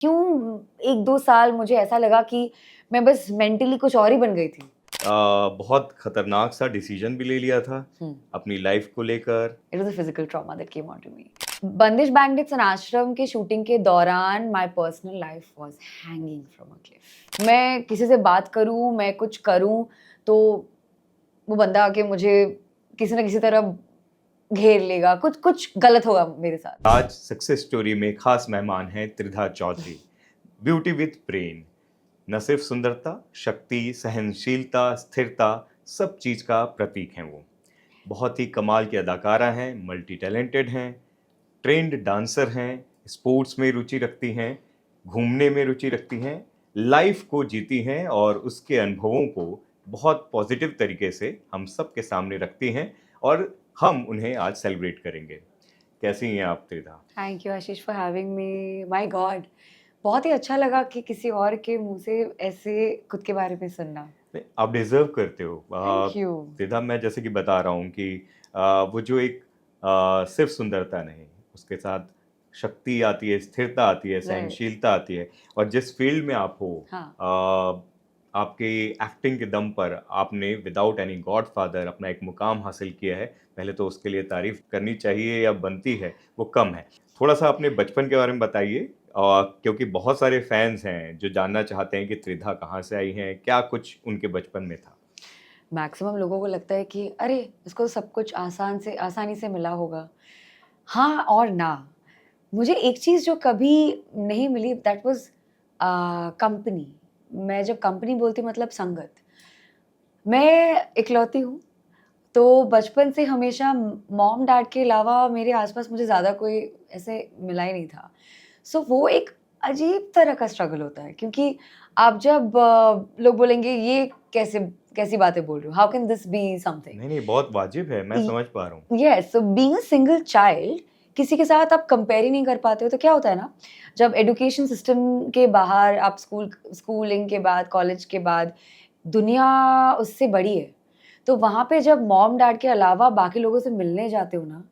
क्यों 1-2 साल मुझे ऐसा लगा कि मैं बस मेंटली कुछ और ही बन गई थी। बहुत खतरनाक सा डिसीजन भी ले लिया था अपनी लाइफ को लेकर। It was a physical trauma that came on to me. Bandish bandits and Aashram के शूटिंग के दौरान my personal life was hanging from a cliff. मैं किसी से बात करूं, मैं कुछ करूं तो वो बंदा आके मुझे किसी ना किसी तरह घेर लेगा, कुछ कुछ गलत होगा मेरे साथ। आज सक्सेस स्टोरी में खास मेहमान हैं त्रिधा चौधरी, ब्यूटी विद ब्रेन। न सिर्फ सुंदरता, शक्ति, सहनशीलता, स्थिरता, सब चीज का प्रतीक हैं वो। बहुत ही कमाल की अदाकारा हैं, मल्टी टैलेंटेड हैं, ट्रेंड डांसर हैं, स्पोर्ट्स में रुचि रखती हैं, घूमने में रुचि रखती हैं, लाइफ को जीती हैं और उसके अनुभवों को बहुत पॉजिटिव तरीके से हम सब के सामने रखती हैं और हम उन्हें आज सेलिब्रेट करेंगे। कैसी हैं आप Tridha? Thank you Ashish for having me. My God, बहुत ही अच्छा लगा कि किसी और के मुंह से ऐसे खुद के बारे में सुनना। नहीं, आप डिजर्व करते हो। Thank you. त्रिधा, मैं जैसे कि बता रहा हूँ कि वो जो एक सिर्फ सुंदरता नहीं, उसके साथ शक्ति आती है, स्थिरता आती है, राइट। सहनशीलता आती है। और जिस फील्ड में आप हो, हाँ। आपके एक्टिंग के दम पर आपने विदाउट एनी गॉडफादर अपना एक मुकाम हासिल किया है। पहले तो उसके लिए तारीफ करनी चाहिए या बनती है, वो कम है। थोड़ा सा अपने बचपन के बारे में बताइए, क्योंकि बहुत सारे फैंस हैं जो जानना चाहते हैं कि त्रिधा कहाँ से आई हैं, क्या कुछ उनके बचपन में था। मैक्सिमम लोगों को लगता है कि अरे इसको सब कुछ आसानी से मिला होगा। हाँ और ना। मुझे एक चीज़ जो कभी नहीं मिली दैट वाज कंपनी। मैं जब कंपनी बोलती मतलब संगत। मैं इकलौती हूँ, तो बचपन से हमेशा मॉम डैड के अलावा मेरे आसपास मुझे ज़्यादा कोई ऐसे मिला ही नहीं था। सो वो एक अजीब तरह का स्ट्रगल होता है, क्योंकि आप जब लोग बोलेंगे ये कैसी बातें बोल रहे हो, how can this be something. नहीं नहीं, बहुत वाजिब है, मैं समझ पा रहा हूँ। Yes, so being a single child, किसी के साथ आप कंपेयर ही नहीं कर पाते हो, तो क्या होता है ना, जब एजुकेशन सिस्टम के बाहर आप स्कूलिंग के बाद, कॉलेज के बाद दुनिया उससे बड़ी है, तो वहाँ पे जब मॉम डैड के अलावा बाकी लोगों से मिलने जाते हो ना,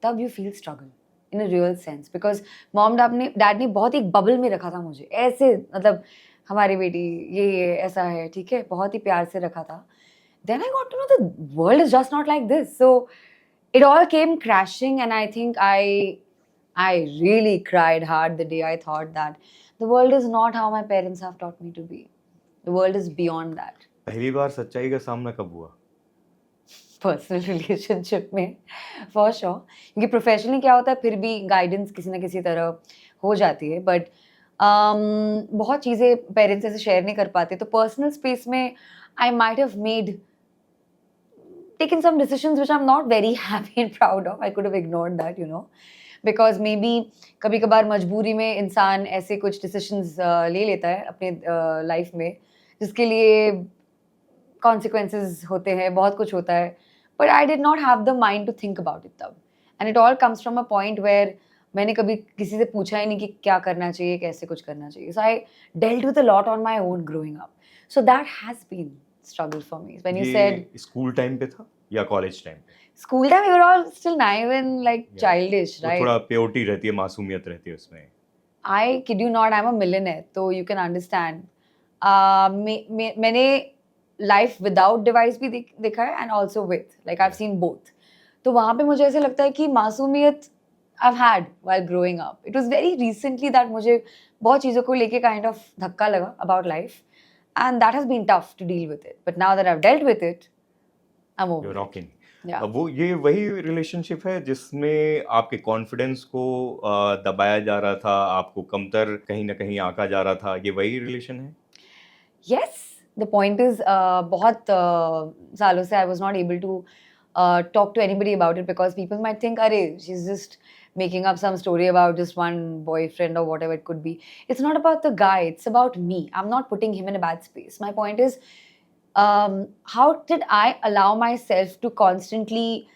तब you feel struggle in a real sense, because mom dad ने बहुत एक बबल में रखा था मुझे, ऐसे मतलब हमारी बेटी ये ऐसा है, ठीक है, बहुत ही प्यार से रखा था। Then I got to know the world is just not like this, so it all came crashing, and I think I really cried hard the day I thought that the world is not how my parents have taught me to be. The world is beyond that. पहली बार सच्चाई का सामना कब हुआ? Personal relationship में for sure, क्योंकि professionally क्या होता है फिर भी गाइडेंस किसी ना किसी तरह हो जाती है, बट बहुत चीज़ें पेरेंट्स ऐसे शेयर नहीं कर पाते, तो पर्सनल स्पेस में I might have made taken some decisions which I'm not very happy and proud of. I could have ignored that, you know, because maybe कभी कभार मजबूरी में इंसान ऐसे कुछ decisions ले लेता है अपने लाइफ में, जिसके लिए consequences होते हैं, बहुत कुछ होता है, but I did not have the mind to think about it तब, and it all comes from a point where मैंने कभी किसी से पूछा ही नहीं कि क्या करना चाहिए, कैसे कुछ करना चाहिए, so I dealt with a lot on my own growing up, so that has been struggle for me. When you said ये स्कूल टाइम पे था या कॉलेज टाइम पे? school time, we were all still naive and like या childish, वो right? थोड़ा purity रहती है, मासूमियत रहती है उसमें। I kid you not, I'm a millionaire, so you can understand. मैंने life without device भी देखा है and also with, like I've seen both. तो वहाँ पे मुझे ऐसे लगता है कि मासूमियत I've had while growing up. It was very recently that मुझे बहुत चीज़ों को लेके kind of धक्का लगा about life, and that has been tough to deal with it. But now that I've dealt with it, I'm over You're it. rocking. Yeah. अब वो ये वही रिलेशनशिप है जिसमें आपके कॉन्फिडेंस को दबाया जा रहा था, आपको कमतर कहीं ना कहीं आंका जा रहा था, ये वही रिलेशन है? Yes, the point is, बहुत सालों से I was not able to talk to anybody about it, because people might think, अरे she's just making up some story about just one boyfriend or whatever it could be. It's not about the guy, it's about me. I'm not putting him in a bad space. My point is, how did I allow myself to constantly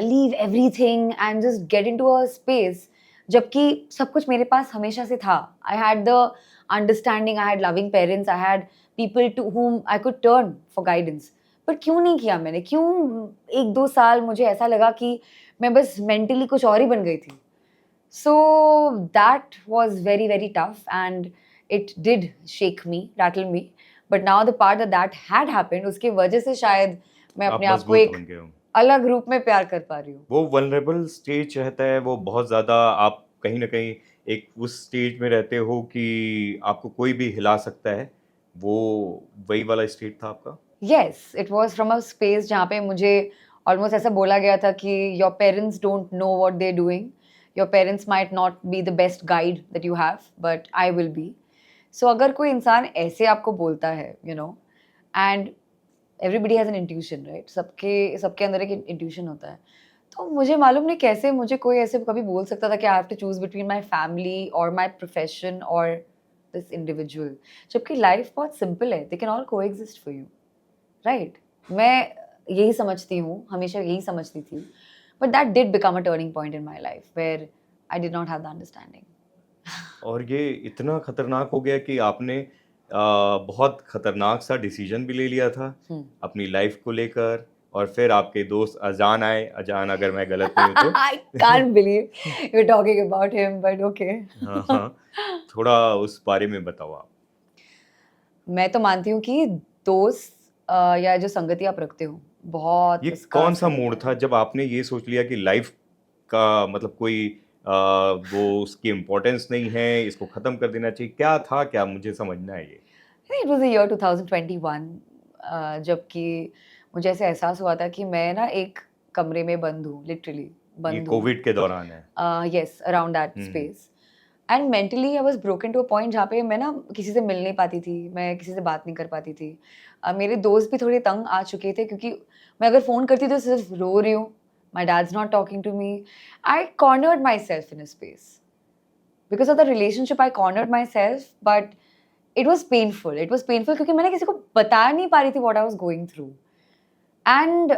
leave everything and just get into a space जबकि सब कुछ मेरे पास हमेशा से था. I had the understanding, I had loving parents, I had people to whom I could turn for guidance. पर क्यों नहीं किया मैंने? क्यों 1-2 साल मुझे ऐसा लगा कि मैं बस मेंटली कुछ और ही बन गई थी. So that was very, very tough, and it did shake me, rattle me. But now the part that had happened, उसकी वजह से शायद मैं आप अपने आप को मजबूत एक बन गए हो। अलग रूप में प्यार कर पा रही हूँ. वो वल्नरेबल स्टेज रहता है, वो बहुत ज़्यादा आप कहीं न कहीं एक उस स्टेज में रहते हो कि आपको कोई भी हिला सकता है, वो वही वाला स्टेज था आपका? Yes, it was from a space जहाँ पे मुझे ऑलमोस्ट ऐसा बोला गया था कि your parents don't know what they doing, your parents might not be the best guide that you have, but I will be. So अगर कोई इंसान ऐसे आपको बोलता है, you know, and everybody has an intuition, right? सबके सबके अंदर एक इंट्यूशन होता है. तो मुझे मालूम नहीं कैसे मुझे कोई ऐसे कभी बोल सकता था कि I have to choose between my family और माई प्रोफेशन और दिस इंडिविजुअल, जबकि लाइफ बहुत सिंपल है. They can all coexist for you, right? मैं यही समझती हूँ, हमेशा यही समझती थी. But that did become a turning point in my life where I did not have the understanding. और ये इतना खतरनाक हो गया कि आपने बहुत खतरनाक सा डिसीजन भी ले लिया था अपनी लाइफ को लेकर, और फिर आपके दोस्त अजान आए, अजान अगर मैं गलत नहीं हूँ तो। I can't believe you're talking about him, but okay. हाँ, हाँ, थोड़ा उस बारे में बताओ आप। मैं तो मानती हूँ कि दोस्त या जो संगति आप रखते हो, बहुत ये उसका कौन सा असर मोड़ होता था है. जब आपने ये सोच लिया कि लाइफ का मतलब कोई वो उसकी इम्पोर्टेंस नहीं है, इसको खत्म कर देना चाहिए, क्या था, क्या मुझे समझना है ये? इट वाज द ईयर 2021, जबकि मुझे ऐसे एहसास हुआ था कि मैं ना एक कमरे में बंद हूँ, लिटरली ये बंद हूँ. कोविड के दौरान है। Yes, around that hmm. Space. And mentally I was broken to a point जहाँ पे मैं ना किसी से मिल नहीं पाती थी, मैं किसी से बात नहीं कर पाती थी. मेरे दोस्त भी थोड़े तंग आ चुके थे क्योंकि मैं अगर फ़ोन करती तो सिर्फ रो रही हूँ. My dad's not talking to me. I cornered myself in a space. Because of the relationship I cornered myself, but it was painful. It was painful क्योंकि मैंने किसी को बता नहीं पा रही थी what I was going through. And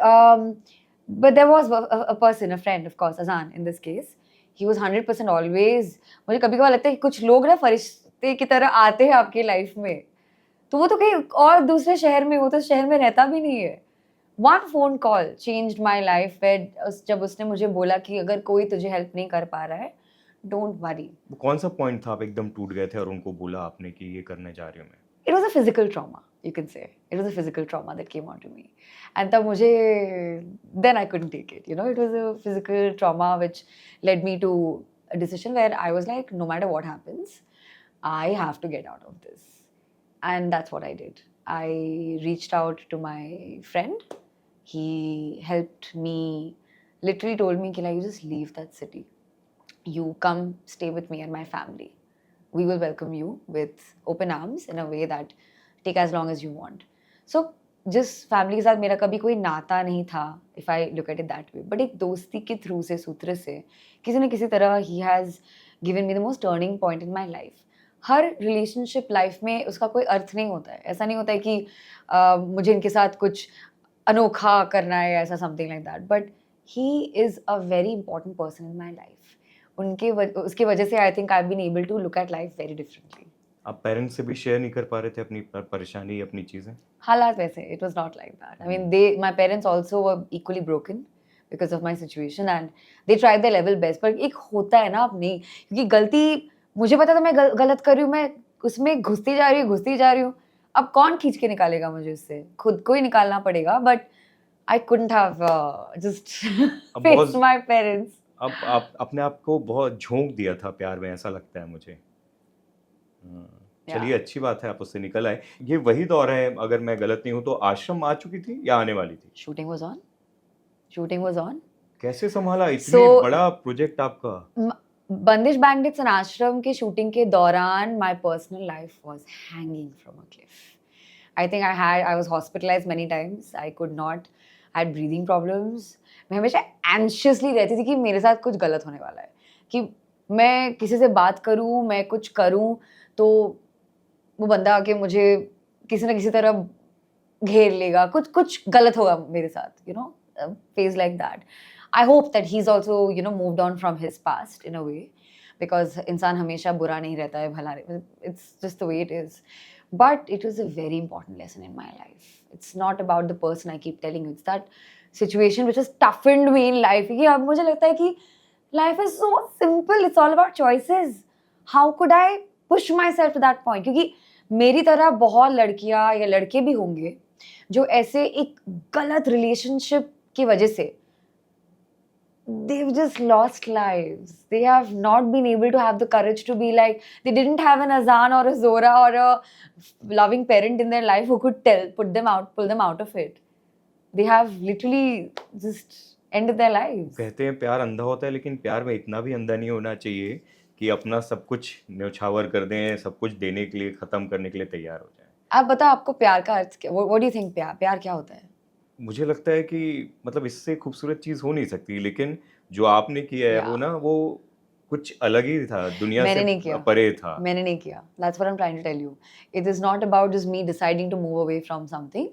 but there was a person, a friend, of course, Azan in this case. He was 100% always. मुझे कभी कभार लगता है कि कुछ लोग ना फरिश्ते की तरह आते हैं आपकी लाइफ में, तो वो तो कहीं और दूसरे शहर में, वो तो शहर में रहता भी नहीं है. One phone call changed my life. जब उसने मुझे बोला कि अगर कोई तुझे हेल्प नहीं कर पा रहा है, डोंट वरी. वो कौन सा पॉइंट था आप एकदम टूट गए थे और उनको बोला आपने कि ये करने जा रही हूँ मैं? It was a physical trauma, you can say. It was a physical trauma that came onto me. And then I couldn't take it. You know, it was a physical trauma which led me to a decision where I was like, no matter what happens, I have to get out of this. And that's what I did. I reached out to my friend. He helped me, literally told me, Kila, you just leave that city. You come stay with me and my family. We will welcome you with open arms in a way that take as long as you want. So जिस family के साथ मेरा कभी कोई नाता नहीं था, if I look at it that way, but एक दोस्ती के थ्रू से, सूत्र से, किसी न किसी तरह he has given me the most turning point in my life. Her relationship life में उसका कोई अर्थ नहीं होता है. ऐसा नहीं होता है कि मुझे इनके साथ कुछ अनोखा करना है, ऐसा something like that. But he is a very important person in my life. उसकी वजह से I think I have been able to look at life very differently. आप पेरेंट्स से भी शेयर नहीं कर पा रहे थे अपनी परेशानी, अपनी चीजें? हालात वैसे, it was not like that. I mean my parents also were equally broken because of my situation and they tried their level best. पर एक होता है ना अपनी, क्योंकि गलती मुझे पता था मैं गलत कर रही हूँ, मैं उसमें घुसती जा रही हूँ. अब कौन खींच के निकालेगा मुझे उससे? खुद को ही निकालना पड़ेगा. But I couldn't have just faced my parents. अब आप अपने आप को बहुत झोंक दिया था प्यार में, ऐसा लगता है मुझे. चलिए, अच्छी बात है आप उससे निकल आए. ये वही दौर है, अगर मैं गलत नहीं हूँ तो आश्रम आ चुकी थी या आने वाली थी? Shooting was on. कैसे संभाला इतने बड़ा प्रोजेक्ट आपका? बंदिश बैंडिट्स एंड आश्रम के शूटिंग के दौरान my personal life was hanging from a Cliff. I think I was hospitalised many times. I could not, I had breathing problems. मैं हमेशा एंशियसली रहती थी कि मेरे साथ कुछ गलत होने वाला है, कि मैं किसी से बात करूं, मैं कुछ करूं तो वो बंदा आके मुझे किसी न किसी तरह घेर लेगा, कुछ गलत होगा मेरे साथ, you know, phase like that. I hope that he is also, you know, moved on from his past in a way, because इंसान हमेशा बुरा नहीं रहता है, भला. It's just the way it is. But it was a very important lesson in my life. It's not about the person I keep telling you. It's that situation which has toughened me in life. कि अब मुझे लगता है कि Life is so simple. It's all about choices. How could I push myself to that point? क्योंकि मेरी तरह बहुत लड़कियां या लड़के भी होंगे जो ऐसे एक गलत रिलेशनशिप की वजह से they've just lost lives. They have not been able to have the courage to be like, they didn't have an Azan or a Zora or a loving parent in their life who could pull them out of it. They have literally just ended their lives. कहते हैं प्यार अंधा होता है, लेकिन प्यार में इतना भी अंधा नहीं होना चाहिए कि अपना सब कुछ न्यौछावर कर दें, सब कुछ देने के लिए, खत्म करने के लिए तैयार हो जाए। आप बताओ, आपको प्यार का अर्थ क्या? What do you think? प्यार क्या होता है? मुझे लगता है कि मतलब इससे खूबसूरत चीज़ हो नहीं सकती, लेकिन जो आपने किया है वो Yeah. ना, वो कुछ अलग ही था, दुनिया मैंने नहीं से किया। परे था। मैंने नहीं किया. That's what I'm trying to tell you. It is not about just me deciding to move away from something.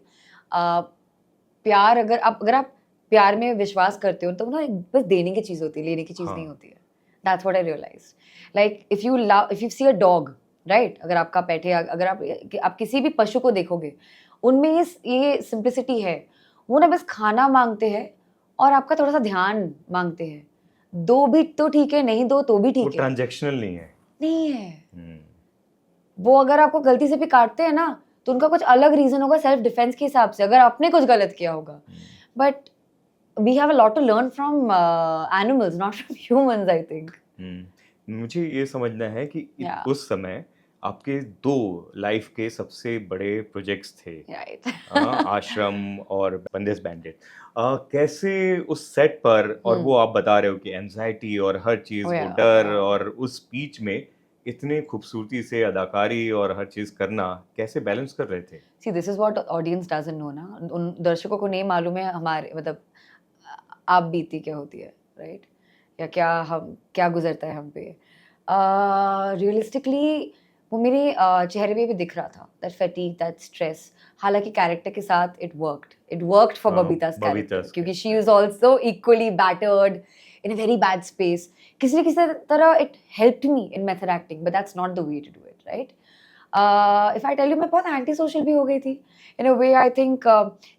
प्यार अगर आप प्यार में विश्वास करते हो तो ना बस देने की चीज़ होती है, लेने की चीज़ हाँ। नहीं होती है. That's what I realized. Like if you see a dog, right? अगर आपका पेट है, अगर आप किसी भी पशु को देखोगे, उनमें ये सिंप्लिसिटी है. वो ना बस खाना मांगते हैं और आपका थोड़ा सा ध्यान मांगते हैं. दो भी तो ठीक है, नहीं दो तो भी वो ठीक है. ट्रांजैक्शनल नहीं है। नहीं है. हम्म, वो अगर आपको गलती से भी काटते हैं ना, तो उनका कुछ अलग रीजन होगा, सेल्फ डिफेंस के हिसाब से, अगर आपने कुछ गलत किया होगा. But we have a lot to learn from animals, not from humans, I think. मुझे ये समझना है कि Yeah. उस समय आपके दो लाइफ के सबसे बड़े प्रोजेक्ट्स थे, राइट. आश्रम और बंदिश बैंडिट। कैसे उस सेट पर, और वो आप बता रहे हो कि एंजाइटी और हर चीज़, Oh, वो yeah, डर, yeah. और उस बीच में इतने खूबसूरती से अदाकारी और हर चीज़ करना, कैसे बैलेंस कर रहे थे? See this is what audience doesn't know ना. उन दर्शकों को नहीं मालूम है हमारे मतलब आप बीती क्या होती है, राइट? या क्या गुजरता है हम पे. रियलिस्टिकली वो मेरे चेहरे पे भी दिख रहा था, दैट फैटीग, दैट स्ट्रेस. हालांकि कैरेक्टर के साथ इट वर्कड फॉर हाँ, बबीता's कैरेक्टर, बबीता's क्योंकि she character. Is also equally battered in a very bad space. किसी न किसी तरह it helped me in method acting, but that's not the way to do it, right? If I tell you, मैं बहुत anti social भी हो गई थी इन अ वे. आई थिंक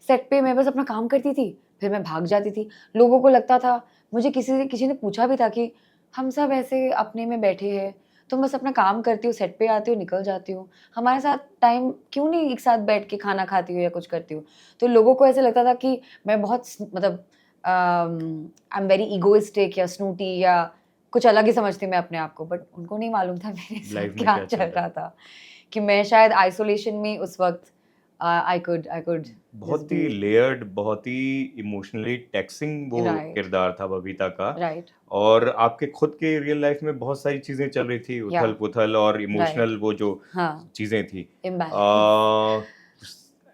सेट पे मैं बस अपना काम करती थी, फिर मैं भाग जाती थी. लोगों को लगता था, मुझे किसी ने पूछा भी था कि हम सब ऐसे अपने में बैठे हैं, तुम बस अपना काम करती हो, सेट पे आती हो, निकल जाती हो, हमारे साथ टाइम क्यों नहीं एक साथ बैठ के खाना खाती हो या कुछ करती हो. तो लोगों को ऐसे लगता था कि मैं बहुत मतलब आई एम वेरी ईगोइस्टिक या स्नूटी या कुछ अलग ही समझती मैं अपने आप को. बट उनको नहीं मालूम था मेरे साथ लाइफ में क्या क्या चल चल रहा रहा था, कि मैं शायद आइसोलेशन में उस वक्त आई कुड बहुत ही लेयर्ड, बहुत ही इमोशनली टैक्सिंग वो Right. किरदार था बबीता का। राइट. और आपके खुद के रियल लाइफ में बहुत सारी चीजें चल रही थी, उथल पुथल और इमोशनल वो जो हाँ, चीजें थी। इम्बैलेंस.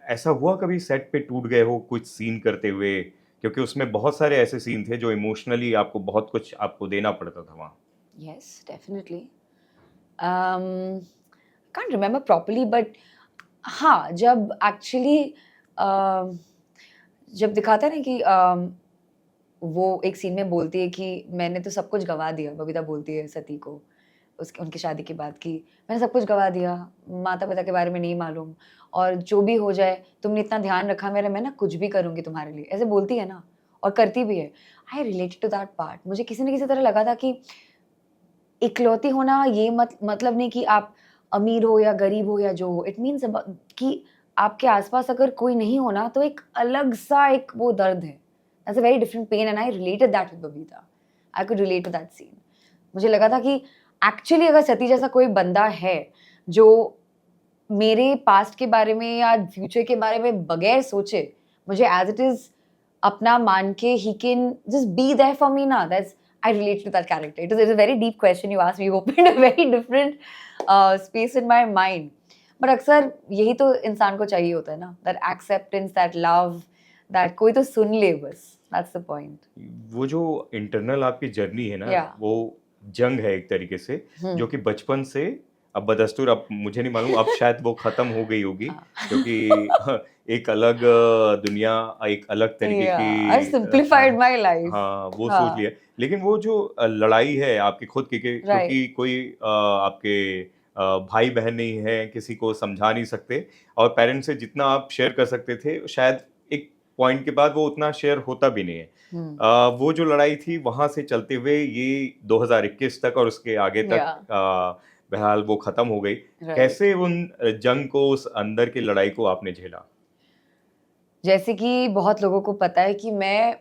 ऐसा हुआ कभी सेट पे टूट गए हो कुछ सीन करते हुए? क्योंकि उसमें बहुत सारे ऐसे सीन थे जो इमोशनली आपको बहुत कुछ आपको देना पड़ता था वहाँ। Yes, definitely. Can't remember properly, but हाँ, जब एक्चुअली जब दिखाता है ना कि वो एक सीन में बोलती है कि मैंने तो सब कुछ गवा दिया. बबीता बोलती है सती को उनकी शादी के बाद कि मैंने सब कुछ गवा दिया, माता पिता के बारे में नहीं मालूम, और जो भी हो जाए तुमने इतना ध्यान रखा मेरा, मैं ना कुछ भी करूँगी तुम्हारे लिए, ऐसे बोलती है ना, और करती भी है. I related to that part. मुझे किसी न किसी तरह लगा था कि इकलौती होना ये मतलब नहीं कि आप अमीर हो या गरीब हो या जो हो. इट मीन्स कि आपके आसपास अगर कोई नहीं होना तो एक अलग सा एक वो दर्द है. That's a very different pain and I related that with Babita. I could relate to that scene. मुझे लगा था कि एक्चुअली अगर सती जैसा कोई बंदा है जो मेरे पास्ट के बारे में या फ्यूचर के बारे में बगैर सोचे मुझे एज इट इज अपना मान के ही can just be there for me ना. That's I relate to that character. It is a very deep question you asked me. You opened a very different space in my mind. But अक्सर यही तो इंसान को चाहिए होता है ना, that acceptance, that love, that कोई तो सुन ले बस. That's the point. वो जो इंटरनल आपकी जर्नी है ना, Yeah. वो जंग है एक तरीके से, जो कि बचपन से अब बदस्तूर, अब मुझे नहीं मालूम, अब शायद वो खत्म हो गई होगी, क्योंकि एक अलग दुनिया, एक अलग तरीके Yeah, I've की simplified my life. हाँ, वो हाँ. सोच लिया। लेकिन वो जो लड़ाई है आपकी खुद की, क्योंकि कोई आपके भाई बहन नहीं है, किसी को समझा नहीं सकते, और पेरेंट्स से जितना आप शेयर कर सकते थे शायद एक पॉइंट के बाद वो उतना शेयर होता भी नहीं है। वो जो लड़ाई थी वहां से चलते हुए ये 2021 तक और उसके आगे तक बहरहाल वो खत्म हो गई। राइट। कैसे उन जंग को, उस अंदर की लड़ाई को आपने झेला? जैसे कि बहुत लोगों को पता है कि मैं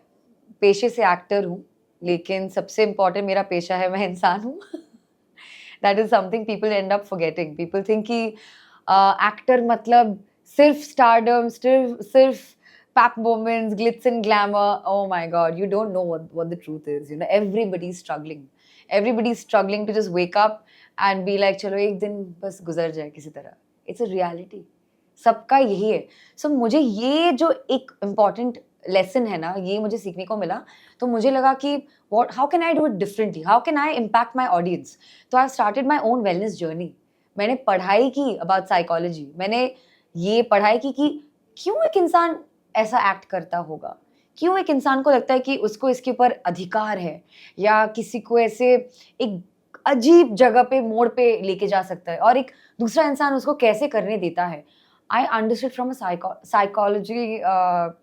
पेशे से एक्टर हूँ, लेकिन सबसे इम्पोर्टेंट मेरा पेशा है, मैं इंसान हूँ। That is something people end up forgetting. People think कि एक्टर मतलब सिर्फ स्टारडम, सिर्फ pap moments, glitz and glamour. Oh my god, you don't know what the truth is. You know, everybody struggling, everybody struggling to just wake up and be like चलो एक दिन बस गुजर जाए किसी तरह। इट्स अ रियलिटी, सबका यही है। सो मुझे ये जो एक इम्पॉर्टेंट लेसन है ना, ये मुझे सीखने को मिला। तो मुझे लगा कि what how can I do it differently, how can I impact my audience? तो I started my own wellness journey. मैंने पढ़ाई की about psychology, मैंने ये पढ़ाई की कि क्यों एक इंसान ऐसा एक्ट करता होगा, क्यों एक इंसान को लगता है कि उसको इसके ऊपर अधिकार है, या किसी को ऐसे एक अजीब जगह पे, मोड़ पे लेके जा सकता है और एक दूसरा इंसान उसको कैसे करने देता है। I understood from a psychology,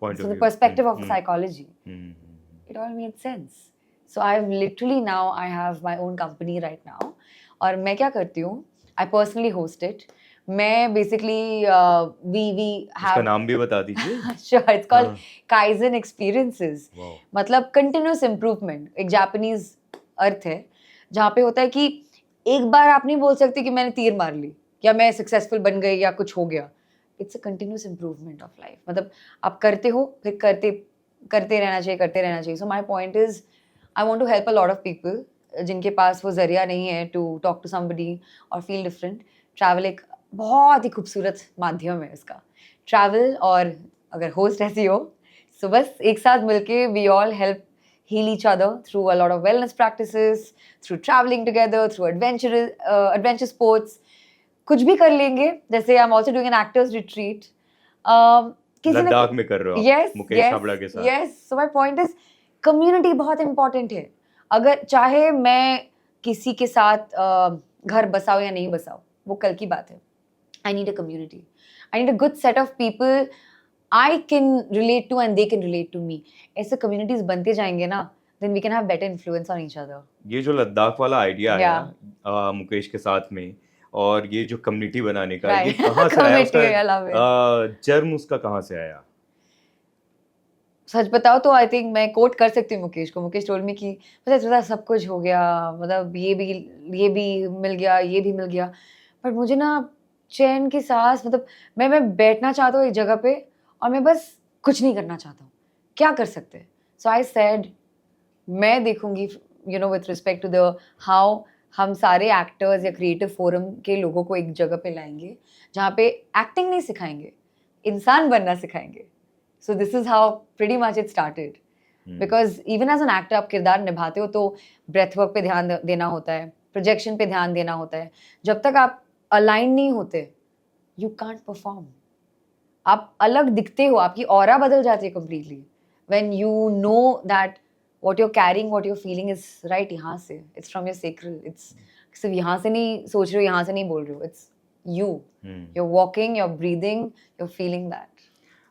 Point of from the view. perspective of psychology. Hmm. It all made sense. So I've literally now I have my own company right now. और मैं क्या करती हूँ? I personally host it. मैं basically we उसका have नाम भी बता दीजिए। sure, it's called हाँ। Kaizen Experiences. Wow. मतलब continuous improvement, एक जापानीज अर्थ है जहाँ पे होता है कि एक बार आप नहीं बोल सकते कि मैंने तीर मार ली या मैं सक्सेसफुल बन गई या कुछ हो गया। It's a continuous improvement of life. मतलब आप करते हो, फिर करते रहना चाहिए। So my point is I want to help a lot of people जिनके पास वो जरिया नहीं है टू टॉक टू समबडी और फील डिफरेंट। ट्रैवल एक बहुत ही खूबसूरत माध्यम है इसका, ट्रैवल। और अगर होस्ट ऐसी हो सो बस एक साथ मिलके we all help heal each other through a lot of wellness practices, through traveling together, through adventure sports. कुछ भी कर लेंगे। जैसे I am also doing an actors retreat Ladakh में कर रहे हो आप? यस मुकेश छाबड़ा के साथ? Yes. So my point is community बहुत इंपॉर्टेंट है। अगर चाहे मैं किसी के साथ घर बसाओ या नहीं बसाओ, वो कल की बात है। I need a community, I need a good set of people I can relate to and they can relate to me. ऐसे communities बनते जाएंगे ना, then we can have better influence on each other. ये जो लद्दाख वाला idea आया Yeah. Mukesh के साथ में, और ये जो कम्युनिटी बनाने का, ये Right. कहाँ से आया? Committee, I love it. Germ उसका कहाँ से आया? सच बताओ तो आई थिंक मैं कोट कर सकती हूँ मुकेश को। मुकेश टोल्ड मी कि पता सब कुछ हो गया, मतलब ये भी मिल गया, ये भी मिल गया, पर मुझे ना चैन की सांस, मतलब मैं बैठना चाहता हूँ एक जगह पे और मैं बस कुछ नहीं करना चाहता हूँ। क्या कर सकते हैं? सो आई सेड मैं देखूंगी, you know, with respect to the how हम सारे एक्टर्स या क्रिएटिव फोरम के लोगों को एक जगह पे लाएंगे जहाँ पे एक्टिंग नहीं सिखाएंगे, इंसान बनना सिखाएंगे। So this is how pretty much it started. Because even as an actor आप किरदार निभाते हो तो ब्रेथ वर्क पे ध्यान देना होता है, प्रोजेक्शन पे ध्यान देना होता है। जब तक आप अलाइन नहीं होते यू कांट परफॉर्म। आप अलग दिखते हो, आपकी ऑरा बदल जाती है completely when you know that what you're carrying, what you're feeling is right यहाँ से, it's from your sacral, it's सिर्फ यहाँ से नहीं सोच रहे हो, यहाँ से नहीं बोल रहे हो, it's you, you're walking, you're breathing, you're feeling that.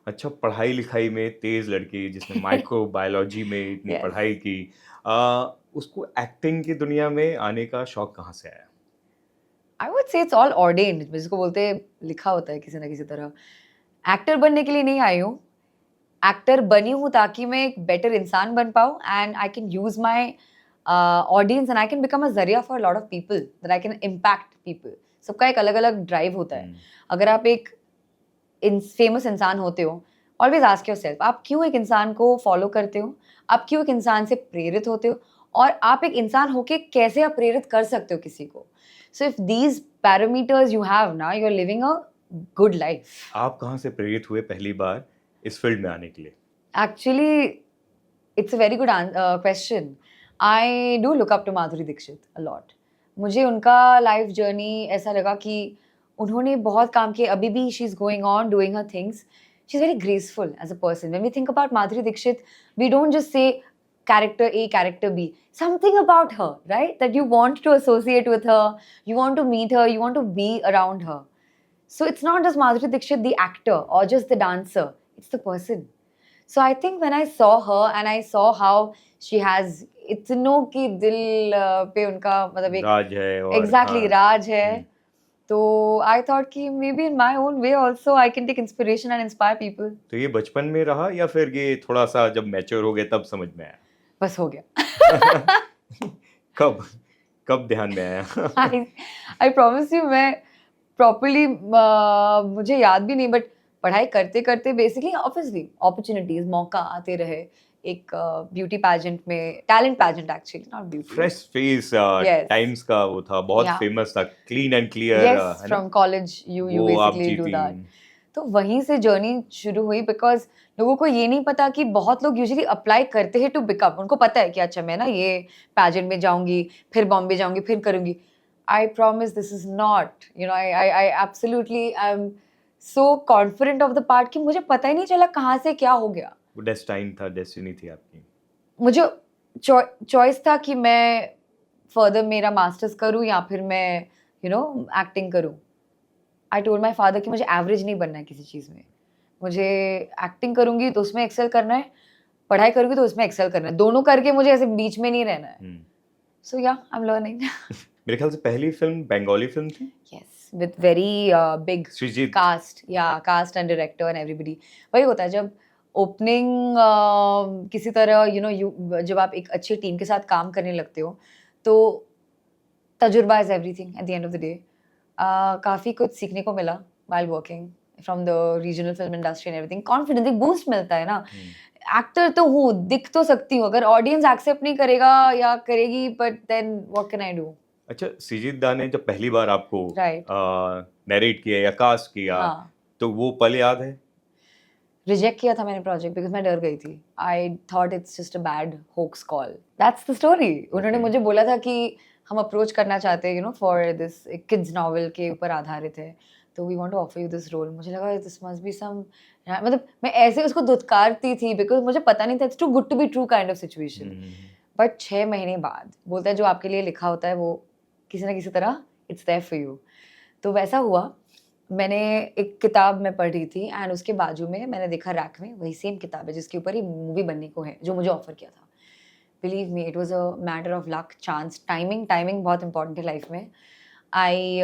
अच्छा, पढ़ाई लिखाई में तेज लड़की जिसने माइक्रोबायोलॉजी में इतनी Yes. पढ़ाई की, उसको एक्टिंग की दुनिया में आने का शौक कहाँ से आया? I would say it's all ordained, जिसको बोलते हैं लिखा होता है किसी ना किसी तरह। एक्टर बनने के लिए नहीं आई हूँ, एक्टर बनी हूँ ताकि मैं एक बेटर इंसान बन पाऊँ and I can use my audience and I can become a जरिया for lot of people, that I can impact people. सबका एक अलग अलग ड्राइव होता है। अगर आप एक फेमस इंसान होते हो, ऑलवेज आस्क योरसेल्फ आप क्यों एक इंसान को फॉलो करते हो, आप क्यों एक इंसान से प्रेरित होते हो, और आप एक इंसान होके कैसे आप प्रेरित कर सकते हो किसी को। So if these parameters you have ना, you are living a good life. आप कहाँ से प्रेरित हुए पहली बार इस फील्ड में आने के लिए? Actually, it's a very good question. I do look up to Madhuri Dixit a lot. मुझे उनका लाइफ जर्नी ऐसा लगा कि उन्होंने बहुत काम किए, अभी भी she is going on doing her things. She is very graceful as a person. When we think about Madhuri Dixit, we don't just say character A, character B. Something about her, right? That you want to associate with her, you want to meet her, you want to be around her. So it's not just Madhuri Dixit, the actor, or just the dancer. It's the person. So I think when I saw her and I saw how she has इतनों की दिल पे उनका मतलब एक राज है और exactly हाँ राज है, हम्म, तो I thought कि maybe in my own way also I can take inspiration and inspire people. तो ये बचपन में रहा या फिर ये थोड़ा सा जब मैच्योर हो गए तब समझ में आया? बस हो गया. कब कब ध्यान में आया? I promise you मैं properly मुझे याद भी नहीं, बट पढ़ाई करते करते बेसिकली ऑब्वियसली अपॉर्चुनिटीज मौका आते रहे. एक ब्यूटी पैजेंट में, talent pageant actually, not beauty. Fresh face Yes. Times का वो था, बहुत Yeah. फेमस था, क्लीन एंड क्लियर Yes, है ना? from college you वो आप basically do जीती। that. तो वहीं से जर्नी शुरू हुई, बिकॉज लोगों को ये नहीं पता कि बहुत लोग यूजुअली अप्लाई करते हैं टू बिकम. उनको पता है कि अच्छा मैं ना ये पैजेंट में जाऊंगी, फिर बॉम्बे जाऊंगी, फिर करूंगी. I promise this is not, you know, I absolutely I am so confident of the part कि मुझे पता ही नहीं चला कहाँ से क्या हो गया. वो डेस्टाइन था, डेस्टिनी थी आपकी। मुझे चॉइस था कि मैं फर्दर मेरा मास्टर्स करूँ या फिर मैं एक्टिंग करूँ. आई टोल्ड माई फादर कि मुझे एवरेज नहीं बनना है किसी चीज़ में. मुझे एक्टिंग करूँगी तो उसमें एक्सेल करना है, पढ़ाई करूँगी तो उसमें एक्सेल करना है, दोनों करके मुझे ऐसे बीच में नहीं रहना है. सो या आई एम लर्निंग. मेरे ख्याल से पहली फिल्म बंगाली फिल्म थी, yes, with very big Srijit. Cast and director and everybody. वही होता है जब ओपनिंग किसी तरह जब आप एक अच्छी टीम के साथ काम करने लगते हो तो तजुर्बा is everything at the end of the day. काफ़ी कुछ सीखने को मिला while working from the regional film industry and everything. Confidence, एक बूस्ट मिलता है ना. एक्टर तो हूँ, दिख तो सकती हूँ, अगर ऑडियंस एक्सेप्ट नहीं करेगा या करेगी, but then what can I do. अच्छा, सृजित दा ने जब पहली बार आपको Right. नरेट किया या कास्ट किया, हाँ, तो वो पल याद है? रिजेक्ट किया था मैंने प्रोजेक्ट बिकॉज मैं डर गई थी. I thought it's just a bad hoax call. That's the story. उन्होंने Okay. मुझे बोला था कि हम अप्रोच करना चाहते हैं फॉर दिस किड्स नॉवल के ऊपर आधारित है, तो we want to offer you this role. मुझे लगा दिस मस्ट बी सम, मतलब मैं ऐसे उसको धुतकारती थी बिकॉज मुझे पता नहीं था, it's too good to be true kind of situation. But 6 महीने बाद बोलता है जो आपके लिए लिखा होता है वो किसी ना किसी तरह इट्स देयर फॉर यू. तो वैसा हुआ. मैंने एक किताब में पढ़ी थी एंड उसके बाजू में मैंने देखा रैक में वही सेम किताब है जिसके ऊपर ही मूवी बनने को है, जो मुझे ऑफर किया था. Believe me, it was a matter of luck, chance, timing बहुत इंपॉर्टेंट है लाइफ में. I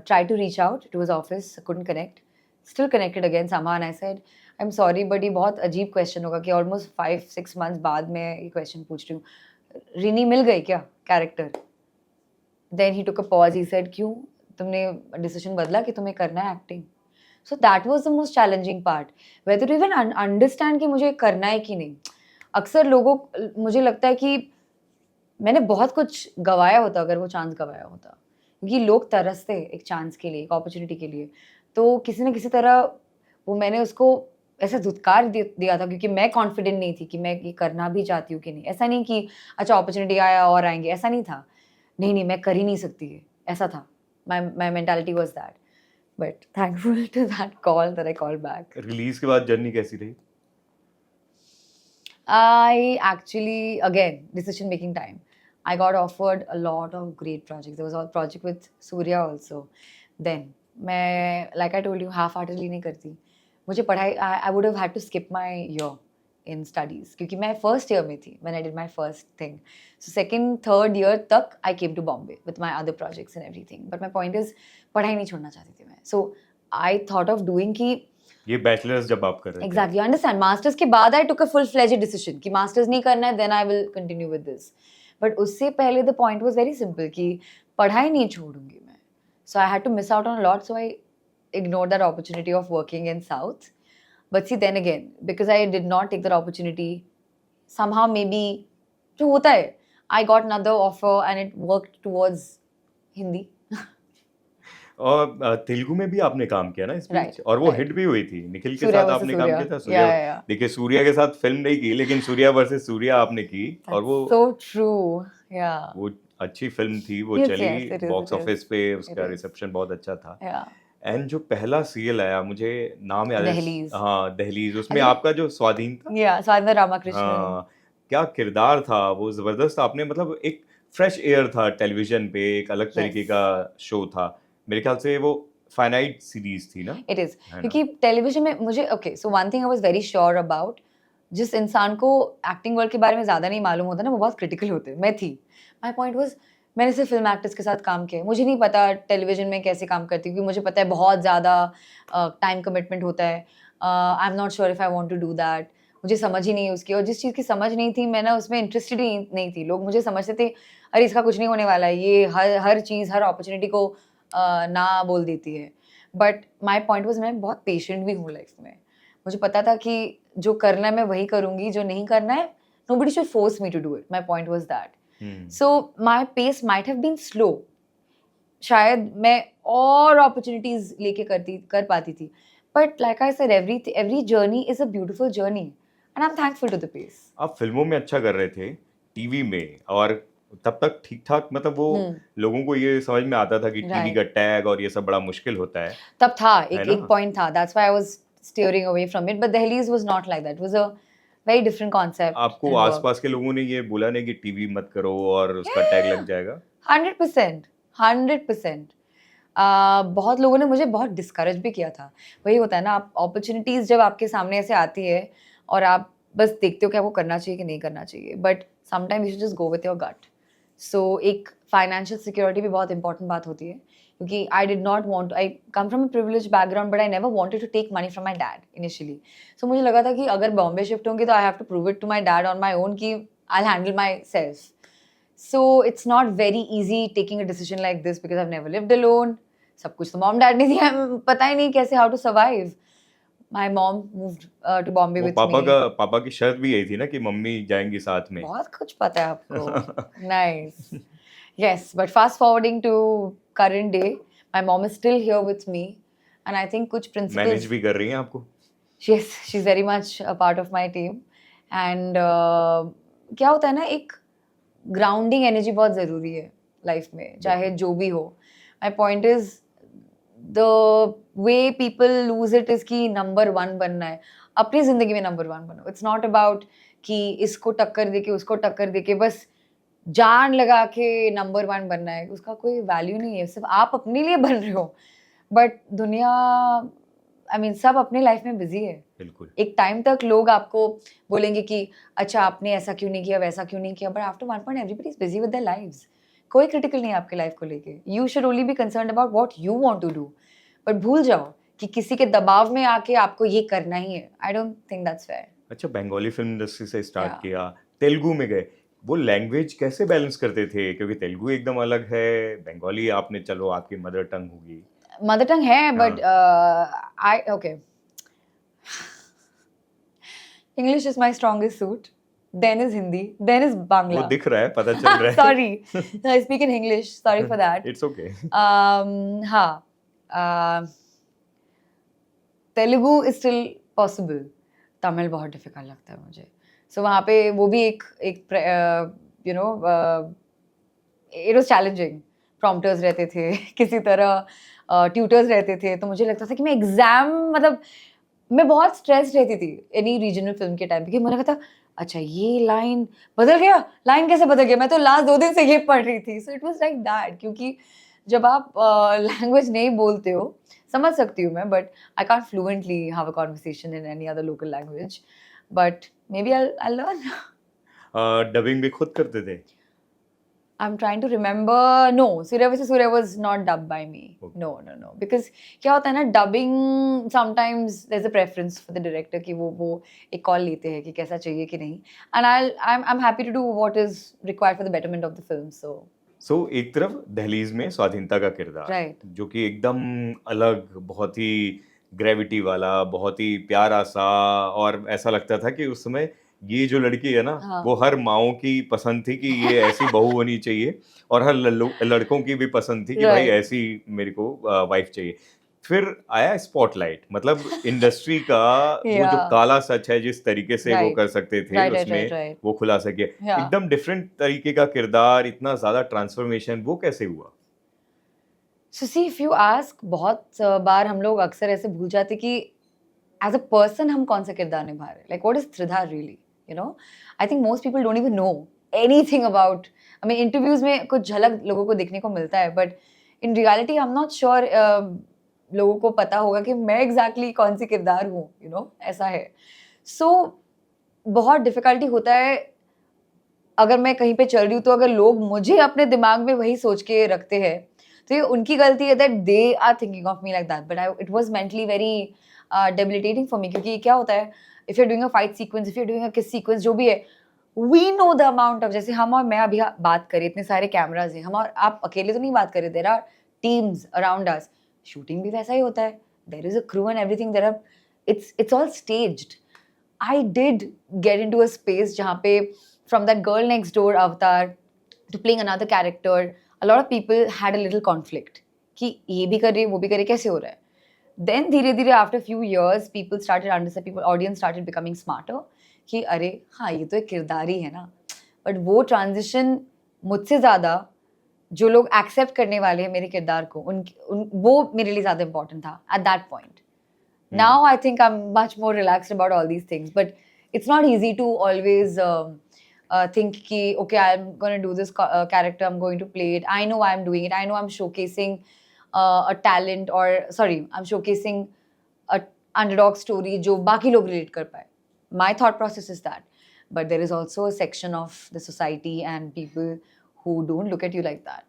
try to reach out to his office, couldn't connect, still connected again somehow and I said I'm sorry but ये बहुत अजीब question होगा कि almost 5-6 months बाद मैं ये क्वेश्चन पूछ रही हूँ, रिनी मिल गई क्या character. Then he took a pause, he said क्यों तुमने डिसीजन बदला कि तुम्हें करना है acting. So that was the most challenging part, whether even understand कि मुझे करना है कि नहीं. अक्सर लोगों, मुझे लगता है कि मैंने बहुत कुछ गवाया होता अगर वो चांस गवाया होता, क्योंकि लोग तरसते एक चांस के लिए, एक अपॉर्चुनिटी के लिए. तो किसी न किसी तरह वो मैंने उसको ऐसे धुतकार दिया था क्योंकि मैं कॉन्फिडेंट नहीं थी कि मैं ये करना भी चाहती हूँ कि नहीं. ऐसा नहीं कि अच्छा अपॉर्चुनिटी आया और आएंगे, ऐसा नहीं था. नहीं मैं कर ही नहीं सकती है, ऐसा था. my mentality was that, but thankful to that call that I called back. Release के बाद जर्नी कैसी रही? I actually, again, decision making time. I got offered a lot of great projects. There was a project with Surya also. Then मैं, like I told you, half-heartedly नहीं करती. मुझे पढ़ाई, I would have had to skip my year in studies क्योंकि मैं first year में थी when I did my first thing. So second, third year तक I came to Bombay with my other projects and everything. But my point is, पढ़ाई नहीं छोड़ना चाहती थी मैं. So I thought of doing कि ये बैचलर्स जब आप कर रहे थे? Exactly, you understand. Masters के बाद I took a full-fledged decision कि masters नहीं करना है, then I will continue with this. But उससे पहले the point was very simple कि पढ़ाई नहीं छोड़ूंगी मैं. So I had to miss out on a lot. So I ignored that opportunity of working in South. But see, then again, because I did not take that opportunity, somehow maybe जो होता है, I got another offer and it worked towards Hindi. और तेलुगु में भी आपने काम किया ना इस बीच, Right, और वो right. हिट भी हुई थी. निखिल के Surya साथ versus आपने काम Surya. किया था. सूर्या, Yeah. देखिए सूर्या के साथ फिल्म नहीं की लेकिन सूर्या वर्सेस सूर्या आपने की, और वो So true. Yeah. वो अच्छी फिल्म थी, वो Yes, चली yes, it is, box it is. Office पे, उसका is. रिसेप्शन बहुत अच्छा था. Yeah. एंड जो पहला सीरियल आया, मुझे नाम याद है, दहलीज. हाँ दहलीज, उसमें अरे- आपका जो स्वाधीन था, Yeah. Sadhana Ramakrishnan. हाँ क्या किरदार था वो, जबरदस्त. आपने मतलब एक फ्रेश एयर था टेलीविजन पे, एक अलग तरीके Yes. का शो था. मेरे ख्याल से वो फाइनाइट सीरीज थी ना? It is. है ना? क्योंकि टेलीविजन में मुझे, okay, so one thing I was very sure about, जिस इंसान को एक्टिंग वर्ल्ड के बारे में ज़्यादा नहीं मालूम होता ना, वो बहुत क्रिटिकल होते हैं। मैं थी। माय पॉइंट वाज, मैंने सिर्फ फिल्म एक्टर्स के साथ काम किया है, मुझे नहीं पता टेलीविजन में कैसे काम करती, क्योंकि मुझे पता है बहुत ज़्यादा टाइम कमिटमेंट होता है। I am not sure if I want to do that. मुझे समझ ही नहीं उसकी, और जिस चीज़ की समझ नहीं थी मैं ना उसमें इंटरेस्टेड ही नहीं थी। लोग मुझे समझते थे अरे इसका कुछ नहीं होने वाला है, ये हर चीज़, हर अपॉर्चुनिटी को ना बोल देती है। बट माय पॉइंट वाज, मैं बहुत पेशेंट भी हूँ लाइफ में। मुझे पता था कि जो करना है मैं वही करूँगी, जो नहीं करना है nobody should force me to do it. My point was that. So my pace might have been slow. शायद मैं और opportunities लेके कर पाती थी. But like I said, every journey is a beautiful journey, and I'm thankful to the pace. आप फिल्मों में अच्छा कर रहे थे, टीवी में, और तब तक ठीक ठाक, मतलब वो लोगों को ये समझ में आता था कि टीवी का टैग और ये सब बड़ा मुश्किल होता है। तब था एक पॉइंट था, that's why I was steering away from it. But Dehliz was not like that. It was a very different concept. आपको आसपास के लोगों ने ये बोला नहीं कि टीवी मत करो और उसका टैग लग जाएगा? 100%। बहुत लोगों ने मुझे बहुत डिस्करेज भी किया था। वही होता है ना, आप अपॉर्चुनिटीज़ जब आपके सामने ऐसे आती है और आप बस देखते हो कि आपको करना चाहिए कि नहीं करना चाहिए, but sometime you should just go with your gut. So एक फाइनेंशियल सिक्योरिटी भी बहुत इंपॉर्टेंट बात होती है, क्योंकि I did not want, I come from a privilege background, but I never wanted to take money from my dad initially. So मुझे लगा था कि अगर बॉम्बे शिफ्ट होंगी तो I have to prove it to my dad on my own कि I will handle myself. So it's not very easy taking a decision like this because I've never lived alone. सब कुछ तो mom dad ने दिया, पता ही नहीं कैसे how to survive. My mom moved to Bombay with me. पापा की शर्त भी यही थी ना कि मम्मी जाएंगी साथ में। बहुत कुछ पता है आपको। Nice. Yes, but fast forwarding to current day, my mom is still here with me, and I think कुछ principles. मैनेज भी कर रही हैं आपको? Yes, she's very much a part of my team, and क्या होता है ना, एक ग्राउंडिंग एनर्जी बहुत ज़रूरी है लाइफ में, चाहे जो भी हो। माई point is the way people lose it is कि नंबर 1 बनना है, अपनी ज़िंदगी में नंबर 1 बनो। इट्स नॉट अबाउट कि इसको टक्कर दे के उसको टक्कर दे के बस जान लगा के नंबर 1 बनना है, उसका कोई वैल्यू नहीं है। सिर्फ आप अपने लिए बन रहे हो, बट दुनिया, आई मीन सब अपनी लाइफ में बिजी है। बिल्कुल। एक टाइम तक लोग आपको बोलेंगे कि अच्छा आपने ऐसा क्यों नहीं किया, वैसा क्यों नहीं किया, but after one point everybody is busy with their lives. कोई क्रिटिकल नहीं है आपके लाइफ को लेके। You should only be concerned about what you want to do, but भूल जाओ कि किसी के दबाव में आके आपको ये करना ही है। I don't think that's fair. अच्छा, बंगाली फिल्म इंडस्ट्री से स्टार्ट किया, तेलुगु में गए, वो लैंग्वेज कैसे बैलेंस करते थे? क्योंकि तेलुगु एकदम अलग है, बंगाली आपने, चलो आपकी मदर टंग होगी। मदर टंग है, but I okay, English is my strongest suit. Then is Hindi. Then is Bangla. वो दिख रहा है, पता चल रहा है। Sorry, no, I speak in English. Sorry for that. It's okay. हाँ, Telugu is still possible. Tamil बहुत डिफिकल्ट लगता है मुझे। So वहाँ पे वो भी एक you know, it was challenging. Prompters रहते थे, किसी तरह tutors रहते थे, तो मुझे लगता था कि मैं एग्जाम, मतलब मैं बहुत स्ट्रेस रहती थी एनी रीजनल फिल्म के टाइम पे, कि मुझे लगा था अच्छा ये लाइन बदल गया, लाइन कैसे बदल गया, मैं तो लास्ट 2 दिन से ये पढ़ रही थी। So it was like that, क्योंकि जब आप लैंग्वेज नहीं बोलते हो, समझ सकती हूँ मैं, but I can't fluently have a conversation in any other local language, but maybe I learn. Dubbing भी खुद करते थे? I'm trying to remember. No, Surya vs. Surya was not dubbed by me. Okay. No. Because क्या होता है ना, dubbing sometimes there's a preference for the director कि वो एक call लेते हैं कि कैसा चाहिए कि नहीं. And I'm happy to do what is required for the betterment of the film. So एक तरफ दहलीज में स्वाधीनता का किरदार, right, जो कि एकदम अलग, बहुत ही ग्रेविटी वाला, बहुत ही प्यारा सा, और ऐसा लगता था कि उस समय ये जो लड़की है ना, हाँ, वो हर माओ की पसंद थी कि ये ऐसी बहू होनी चाहिए, और हर लड़कों की भी पसंद थी कि भाई ऐसी मेरे को वाइफ चाहिए। फिर आया स्पॉटलाइट, मतलब इंडस्ट्री का वो जो काला सच है, जिस तरीके से वो कर सकते थे उसमें वो खुलासा किया, एकदम डिफरेंट तरीके का किरदार, इतना ज्यादा ट्रांसफॉर्मेशन, वो कैसे हुआ? So see, if you ask, बहुत बार हम लोग अक्सर ऐसे भूल जाते कि एज अ पर्सन हम कौन सा किरदार निभा रहे हैं। Like what is Tridha really, you know? I think most people don't even know anything about, I mean interviews में कुछ झलक लोगों को देखने को मिलता है, but in reality I am not sure लोगों को पता होगा कि मैं एग्जैक्टली कौन सी किरदार हूँ, यू नो, ऐसा है। सो बहुत डिफिकल्टी होता है अगर मैं कहीं पे चल रही हूँ तो अगर लोग मुझे अपने दिमाग में वही सोच के रखते हैं तो ये उनकी गलती है that they are thinking of me like that but I it was mentally very debilitating for me क्योंकि क्या होता है if you are doing a fight sequence if you are doing a kiss sequence जो भी है we know the amount of जैसे हम और मैं अभी बात करें इतने सारे कैमराज हैं हम और आप अकेले तो नहीं बात करें there are teams around us shooting भी वैसा ही होता है there is a crew and everything there are it's all staged. I did get into a space जहाँ पे from that girl next door avatar to playing another character, a lot of people had a little conflict कि ये भी कर रही है वो भी कर रही है कैसे हो रहा है. Then धीरे धीरे after few years people started understanding, people audience started becoming smarter कि अरे हाँ ये तो एक किरदार ही है ना. But वो transition मुझसे ज़्यादा जो लोग accept करने वाले हैं मेरे किरदार को वो मेरे लिए ज़्यादा important था at that point. Now I think I'm much more relaxed about all these things, but it's not easy to always think ki okay I'm going to do this character, I'm going to play it. I know I'm doing it. I know I'm showcasing a talent or sorry, I'm showcasing a underdog story जो बाकी लोग relate कर पाए. My thought process is that, but there is also a section of the society and people who don't look at you like that.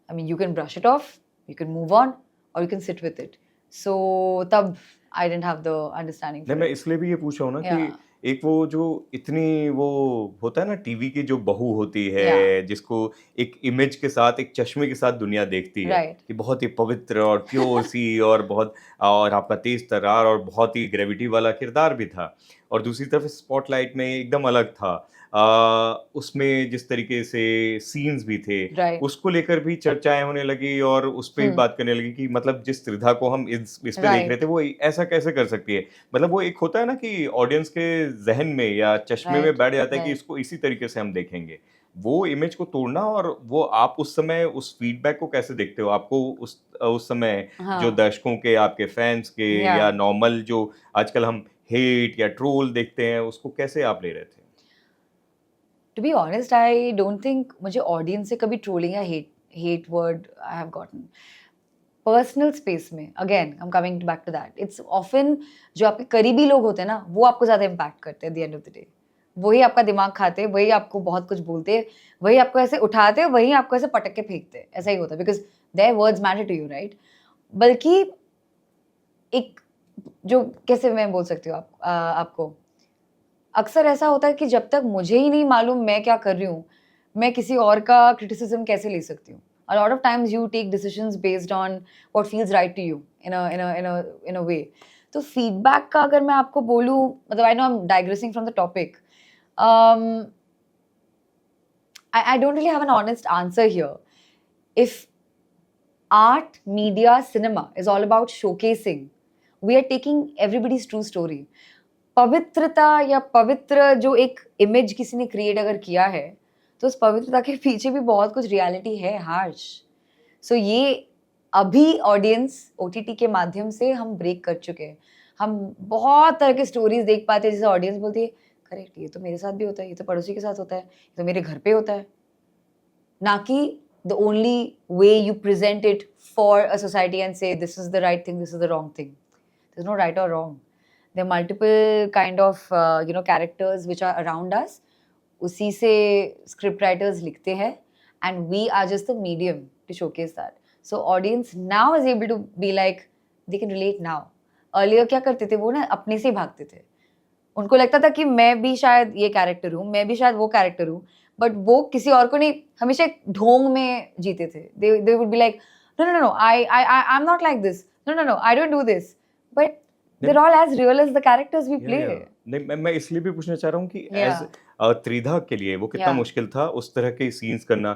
I mean, you can brush it off, you can move on, or you can sit with it. So तब I didn't have the understanding for नहीं, मैं it. इसलिए भी ये पूछ रहा हूँ ना Yeah. कि एक वो जो इतनी वो होता है ना टीवी की जो बहू होती है Yeah. जिसको एक इमेज के साथ एक चश्मे के साथ दुनिया देखती है Right. कि बहुत ही पवित्र और प्योर सी और बहुत और आपका तेज तर्रार और बहुत ही ग्रेविटी वाला किरदार भी था और दूसरी तरफ स्पॉटलाइट में एकदम अलग था उसमें जिस तरीके से सीन्स भी थे Right. उसको लेकर भी चर्चाएं होने लगी और उस पर भी बात करने लगी कि मतलब जिस त्रिधा को हम इस पे देख Right. रहे थे वो ऐसा कैसे कर सकती है मतलब वो एक होता है ना कि ऑडियंस के जहन में या चश्मे में Right. बैठ जाता है कि Right. इसको इसी तरीके से हम देखेंगे वो इमेज को तोड़ना और वो आप उस समय उस फीडबैक को कैसे देखते हो आपको उस समय हाँ. जो दर्शकों के आपके फैंस के Yeah. या नॉर्मल जो आजकल हम हेट या ट्रोल देखते हैं उसको कैसे आप ले रहे थे To be honest, I don't think मुझे audience से कभी trolling या hate word I have gotten. Personal space में again I'm coming back to that. It's often जो आपके करीबी लोग होते हैं ना वो आपको ज़्यादा impact करते हैं at the end of the day. वही आपका दिमाग खाते हैं वही आपको बहुत कुछ बोलते हैं वही आपको ऐसे उठाते हैं वही आपको ऐसे पटक के फेंकते हैं ऐसा ही होता है because their words matter to you, right? बल्कि एक जो कैसे मैं बोल सकती हूँ आपको अक्सर ऐसा होता है कि जब तक मुझे ही नहीं मालूम मैं क्या कर रही हूँ मैं किसी और का क्रिटिसिज्म कैसे ले सकती हूँ a lot of times you take decisions based on what feels right to you in a way तो feedback का अगर मैं आपको बोलूँ मतलब I know I'm digressing from the topic I don't really have an honest answer here if art media cinema is all about showcasing we are taking everybody's true story पवित्रता या पवित्र जो एक इमेज किसी ने क्रिएट अगर किया है तो उस पवित्रता के पीछे भी बहुत कुछ रियलिटी है हार्श सो ये अभी ऑडियंस ओटीटी के माध्यम से हम ब्रेक कर चुके हैं हम बहुत तरह के स्टोरीज देख पाते हैं जैसे ऑडियंस बोलती है करेक्ट ये तो मेरे साथ भी होता है ये तो पड़ोसी के साथ होता है ये तो मेरे घर पे होता है ना कि the only way you present it for a society and say this is the right thing this is the wrong thing there is no right और wrong there are multiple kind of characters which are around us उसी से script writers लिखते हैं and we are just the medium to showcase that so audience now is able to be like they can relate now earlier क्या करते थे वो ना अपने से भागते थे उनको लगता था कि मैं भी शायद ये कैरेक्टर हूँ मैं भी शायद वो कैरेक्टर हूँ बट वो किसी और को नहीं हमेशा एक ढोंग में जीते थे they would be like no I'm not like this no I don't do this but they're all as real as the characters we play. नहीं मैं इसलिए भी पूछना चाह रहा हूँ कि Yeah. एज त्रिधा के लिए वो कितना Yeah. मुश्किल था उस तरह के सीन्स करना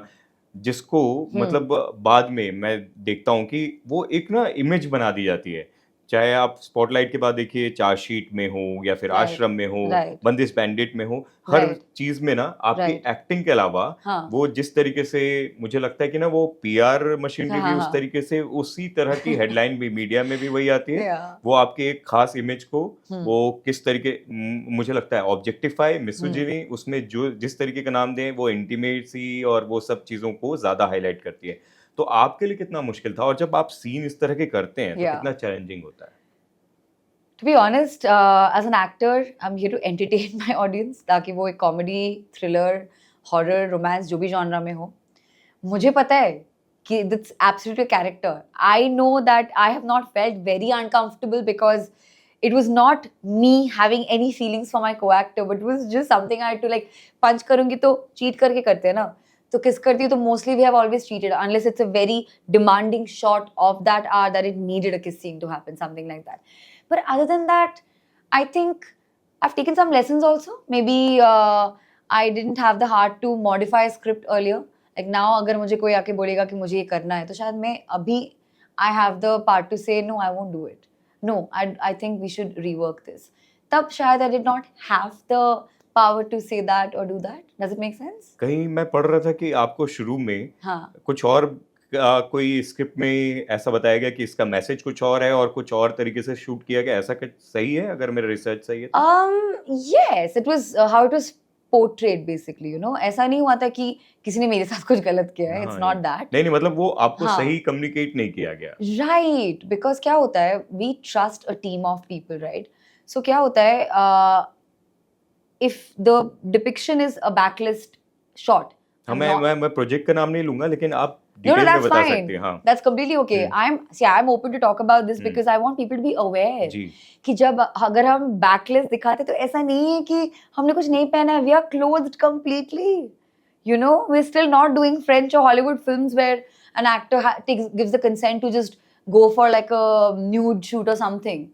जिसको हम्म। मतलब बाद में मैं देखता हूँ कि वो एक ना इमेज बना दी जाती है चाहे आप स्पॉटलाइट के बाद देखिए चार्जशीट में हो या फिर Right. आश्रम में हो Right. बंदिश बैंडिट में हो हर Right. चीज में ना आपकी Right. एक्टिंग के अलावा हाँ वो जिस तरीके से मुझे लगता है कि ना वो पीआर मशीनरी हाँ, भी उस हाँ। तरीके से उसी तरह की हेडलाइन भी मीडिया में भी वही आती है Yeah. वो आपके एक खास इमेज को हम्म। वो किस तरीके मुझे लगता है ऑब्जेक्टिफाई मिसोजिनी उसमें जो जिस तरीके का नाम दें वो इंटीमेसी और वो सब चीजों को ज्यादा हाईलाइट करती है तो आपके लिए कितना मुश्किल था और जब आप सीन इस तरह के करते हैं तो Yeah. कितना चैलेंजिंग होता है To be honest, as an actor, I'm here to entertain my audience, ताकि वो एक comedy, thriller, horror, romance जो भी genre में हो. मुझे पता है कि that's absolutely a character. I know that I have not felt very uncomfortable because it was not me having any feelings for my co-actor, but it was just something I had to like punch करूँगी तो cheat करके करते हैं ना. तो kiss करती हूँ तो mostly we have always cheated unless it's a very demanding shot of that hour that it needed a kiss scene to happen, something like that. But other than that, I think I've taken some lessons also. Maybe I didn't have the heart to modify a script earlier. Like now, अगर मुझे कोई आके बोलेगा कि मुझे ये करना है, तो शायद मैं अभी I have the part to say no, I won't do it. No, I think we should rework this. तब शायद I did not have the power to say that or do that. Does it make sense? कहीं मैं पढ़ रहा था कि आपको शुरू में हाँ. कुछ और कोई स्क्रिप्ट में ऐसा बताया गया कि इसका मैसेज कुछ और है और कुछ और तरीके से शूट किया गया, ऐसा कुछ सही है अगर मेरा रिसर्च सही है तो? Yes, it was how it was portrayed basically, you know. ऐसा नहीं हुआ था कि किसी ने मेरे साथ कुछ गलत किया है. It's not that. नहीं मतलब वो आपको हाँ. सही कम्युनिकेट नहीं किया गया. Right, because क्या होता है, we trust a team of people, right? So क्या होता है, if the depiction is a backlist shot. हाँ, मैं प्रोजेक्ट का नाम नहीं लूंगा, लेकिन आप No, डिटेल में that's बता fine. सकते हैं. हाँ. That's completely okay. I'm open to talk about this because I want people to be aware जी. कि जब अगर हम backlist दिखाते तो ऐसा नहीं है कि हमने कुछ नहीं पहना है. We are clothed completely. You know, we're still not doing French or Hollywood films where an actor gives the consent to just go for like a nude shoot or something.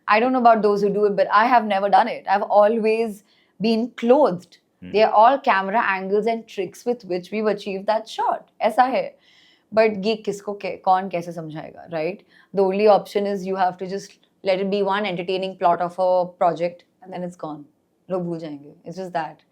I don't know about those who do it, but I have never done it. I've always been clothed. They are all camera angles and tricks with which we've achieved that shot. ऐसा है. But ये किसको कौन कैसे समझाएगा, right? The only option is you have to just let it be one entertaining plot of a project and then it's gone. लोग भूल जाएंगे. It's just that.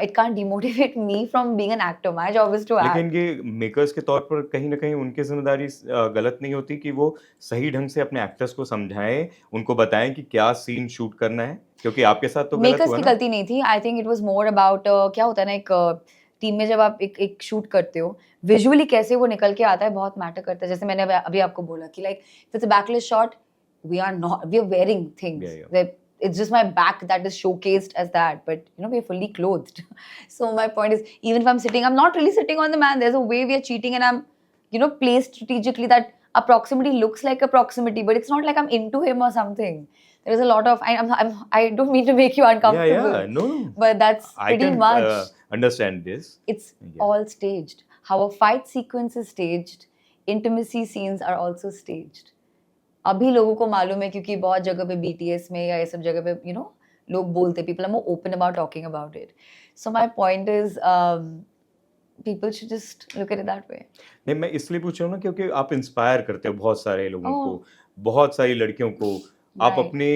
It can't demotivate me from being an actor. My job is to act. लेकिन ये makers के तौर पर कहीं ना कहीं उनकी जिम्मेदारी गलत नहीं होती कि वो सही ढंग से अपने एक्टर्स को समझाएं, उनको बताएं कि क्या सीन शूट करना है, क्योंकि आपके साथ तो गलत मेकर्स हुआ की ना. गलती नहीं थी. I think it was more about क्या होता है ना, एक टीम में जब आप एक शूट करते हो, विजुअली कैसे वो निकल के आता है बहुत मैटर करता है. जैसे मैंने अभी आपको बोला कि like it's a backless shot, we are wearing things. It's just my back that is showcased as that, but you know, we're fully clothed. So my point is, even if I'm sitting, I'm not really sitting on the man. There's a way we are cheating, and I'm, you know, placed strategically that a proximity looks like a proximity, but it's not like I'm into him or something. There is a lot of I don't mean to make you uncomfortable. Yeah, no. But that's pretty much. Understand this. It's all staged. How a fight sequence is staged, intimacy scenes are also staged. अभी लोगों को मालूम है क्योंकि बहुत जगह पे BTS में या ये सब जगह पे you know लोग बोलते, people are more open about talking about it. So my point is people should just look at it that way. नहीं, मैं इसलिए पूछ रहा हूँ ना क्योंकि आप इंस्पायर करते हो बहुत सारे लोगों को, बहुत सारी लड़कियों को. आप अपने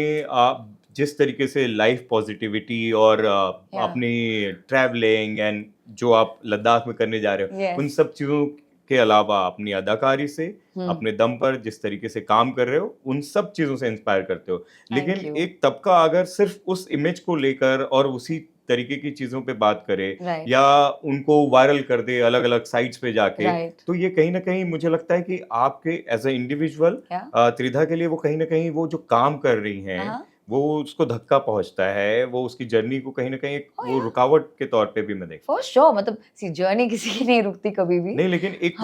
जिस तरीके से लाइफ पॉजिटिविटी और अपनी ट्रैवलिंग एंड जो आप लद्दाख में करने जा रहे हो, उन सब चीज़ों के अलावा अपनी अदाकारी से अपने दम पर जिस तरीके से काम कर रहे हो, उन सब चीजों से इंस्पायर करते हो. लेकिन एक तबका अगर सिर्फ उस इमेज को लेकर और उसी तरीके की चीजों पे बात करे या उनको वायरल कर दे अलग अलग साइट्स पे जाके, तो ये कहीं ना कहीं मुझे लगता है कि आपके एज ए इंडिविजुअल त्रिधा के लिए वो कहीं ना कहीं वो जो काम कर रही हैं वो उसको धक्का पहुंचता है, वो उसकी जर्नी को कहीं ना कहीं वो रुकावट के तौर पे भी मैं देखता हूं. फॉर श्योर, मतलब सी जर्नी किसी की नहीं रुकती कभी भी. नहीं, लेकिन एक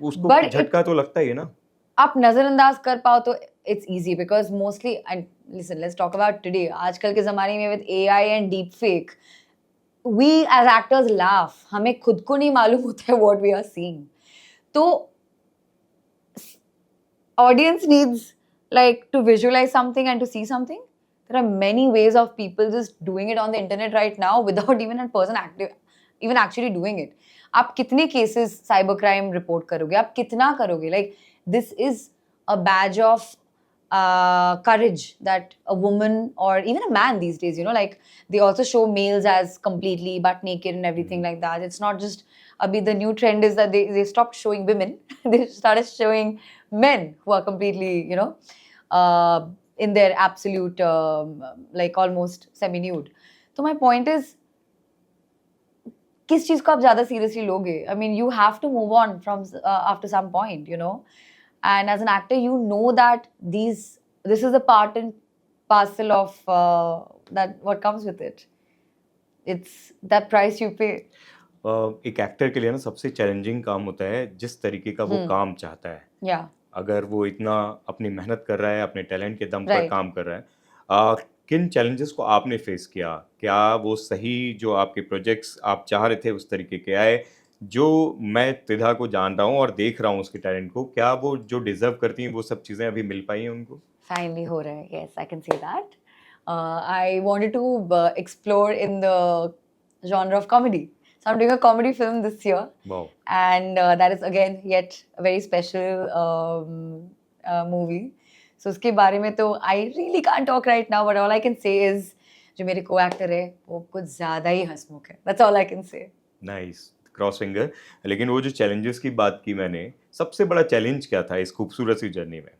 उसको झटका तो लगता ही है ना. आप नजरअंदाज कर पाओ तो it's easy because mostly, and listen, let's talk about today. आजकल के जमाने में with AI and deep fake, we as actors laugh. हमें खुद को नहीं मालूम होता है व्हाट वी आर सीइंग. तो audience needs like to visualize something and to see something. There are many ways of people just doing it on the internet right now without even a person even actually doing it. आप कितने cases cyber crime report करोगे, आप कितना करोगे? Like this is a badge of courage that a woman or even a man these days, you know, like they also show males as completely butt naked and everything like that. It's not just abhi the new trend is that they stopped showing women. They started showing men who are completely, you know, in their absolute like almost semi nude. So my point is, किस चीज को आप ज्यादा seriously लोगे? I mean, you have to move on from after some point, you know. And as an actor, you know that these this is a part and parcel of that what comes with it. It's that price you pay. एक actor के लिए ना सबसे challenging काम होता है जिस तरीके का वो काम चाहता है। Yeah, अगर वो इतना अपनी मेहनत कर रहा है, अपने टैलेंट के दम पर Right. काम कर रहा है, किन चैलेंजेस को आपने फेस किया? क्या वो सही जो आपके प्रोजेक्ट्स आप चाह रहे थे उस तरीके के आए? जो मैं त्रिधा को जान रहा हूँ और देख रहा हूँ उसके टैलेंट को, क्या वो जो डिजर्व करती हैं वो सब चीज़ें अभी मिल पाई हैं उनको? finally ho raha hai. Yes, I can say that. I wanted to explore in the genre of comedy. So I'm doing a comedy film this year. Wow! And that is again yet a very special movie. So उसके बारे में तो I really can't talk right now, but all I can say is जो मेरे co-actor है वो कुछ ज़्यादा ही हंसमुख है. That's all I can say. Nice, cross finger. लेकिन वो जो चैलेंजेस की बात की मैंने, सबसे बड़ा चैलेंज क्या था इस खूबसूरत सी जर्नी में?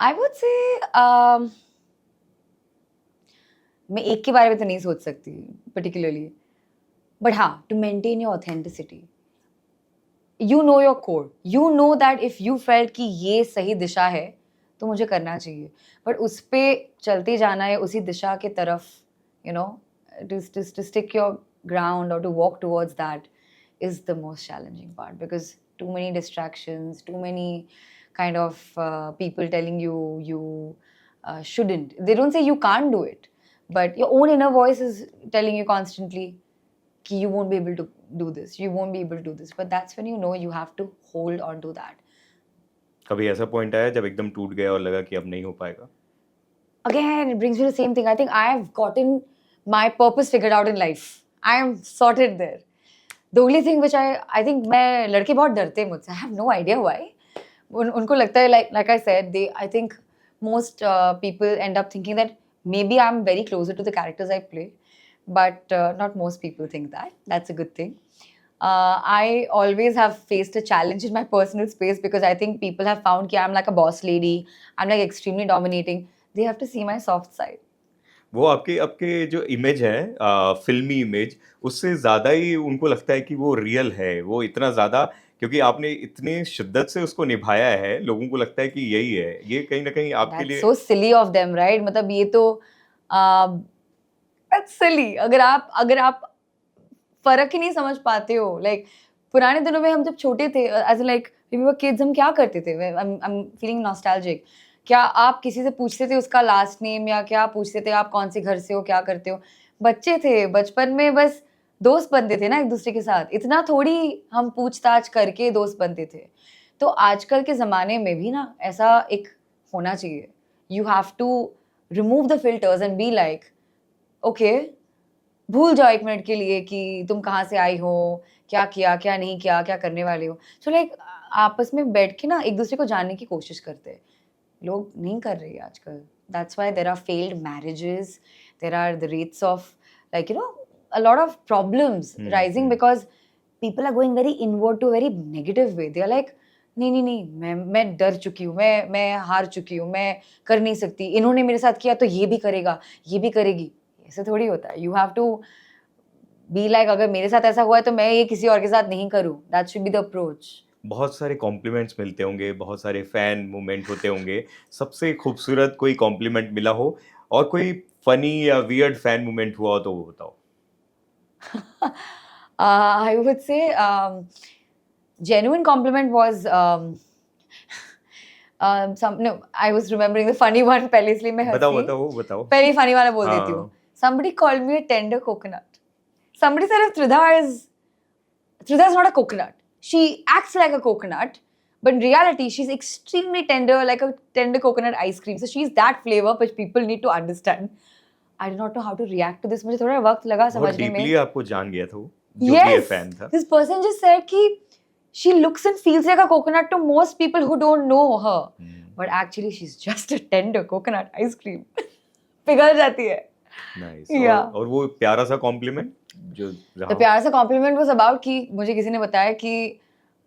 I would say मैं एक के बारे में तो नहीं सोच सकती particularly, but हाँ, to maintain your authenticity. You know your core. You know that if you felt कि ये सही दिशा है तो मुझे करना चाहिए, but उस पे चलते जाना है उसी दिशा के तरफ, you know, to stick your ground or to walk towards that is the most challenging part, because too many distractions, too many kind of people telling you shouldn't. They don't say you can't do it, but your own inner voice is telling you constantly कि you won't be able to do this, you won't be able to do this, but that's when you know you have to hold on to that. कभी ऐसा point आया जब एकदम टूट गया और लगा कि अब नहीं हो पाएगा? Again, it brings me to the same thing. I think I have gotten my purpose figured out in life. I am sorted there. The only thing which I think मैं लड़के बहुत डरते हैं मुझसे. I have no idea why. उनको लगता है like I said, I think most people end up thinking that maybe I'm very closer to the characters I play, but not most people think that. That's a good thing. I always have faced a challenge in my personal space because I think people have found that I'm like a boss lady. I'm like extremely dominating. They have to see my soft side. वो आपके आपके जो image है फिल्मी image, उससे ज़्यादा ही उनको लगता है कि वो रियल है। वो इतना ज़्यादा क्योंकि आपने इतनी शिद्दत से उसको निभाया है, लोगों को लगता है कि यही है। ये कहीं न कहीं आपके That's लिए so silly of them, right? मतलब ये तो that's silly. अगर आप फर्क ही नहीं समझ पाते हो, like पुराने दिनों में हम जब छोटे थे, as in like when we were kids, हम क्या करते थे? I'm feeling nostalgic. क्या आप किसी से पूछते थे उसका लास्ट नेम, या क्या पूछते थे आप कौन से घर से हो, क्या करते हो? बच्चे थे, बचपन में बस दोस्त बनते थे ना एक दूसरे के साथ, इतना थोड़ी हम पूछताछ करके दोस्त बनते थे। तो आजकल के ज़माने में भी ना ऐसा एक होना चाहिए। You have to remove the filters and be like, okay, भूल जाओ एक मिनट के लिए कि तुम कहाँ से आई हो, क्या किया, क्या नहीं किया, क्या करने वाले हो। सो लाइक आपस में बैठ के ना एक दूसरे को जानने की कोशिश करते हैं। लोग नहीं कर रहे हैं आजकल। That's why there are failed marriages, there are the rates of like, you know, a lot of problems rising because people are going very inward to a very negative way. They are like, नहीं, मैं डर चुकी हूँ, मैं हार चुकी हूँ, मैं कर नहीं सकती, इन्होंने मेरे साथ किया तो ये भी करेगा, ये भी करेगी। ऐसे थोड़ी होता है। You have to be like, अगर मेरे साथ ऐसा हुआ है तो मैं ये किसी और के साथ नहीं करूँ। That should be the approach. बहुत सारे कॉम्प्लीमेंट्स मिलते होंगे, बहुत सारे फैन मूवमेंट होते होंगे। सबसे खूबसूरत कोई कॉम्प्लीमेंट मिला हो और कोई फनी या वियर्ड फैन मूवमेंट हुआ हो तो वो बताओ? I would say genuine compliment was no, I was remembering the funny one पहले, इसलिए मैं बताओ, हंसी। बताओ, बताओ। पहले funny वाला बोल देती हूँ। हाँ। Somebody called me a tender coconut. Somebody said if Tridha is not a coconut. She acts like a coconut, but in reality she's extremely tender, like a tender coconut ice cream. So she's that flavor, which people need to understand. I did not know how to react to this. मुझे थोड़ा वक्त लगा बहुत समझने में। Deeply आपको जान गया था वो, जो भी ये फैन था। This person just said कि she looks and feels like a coconut to most people who don't know her, but actually she's just a tender coconut ice cream. पिघल जाती है। नाइस। Yeah. और वो प्यारा सा कॉम्प्लीमेंट जो रहा तो प्यार से कॉम्प्लीमेंट वाज अबाउट कि मुझे किसी ने बताया कि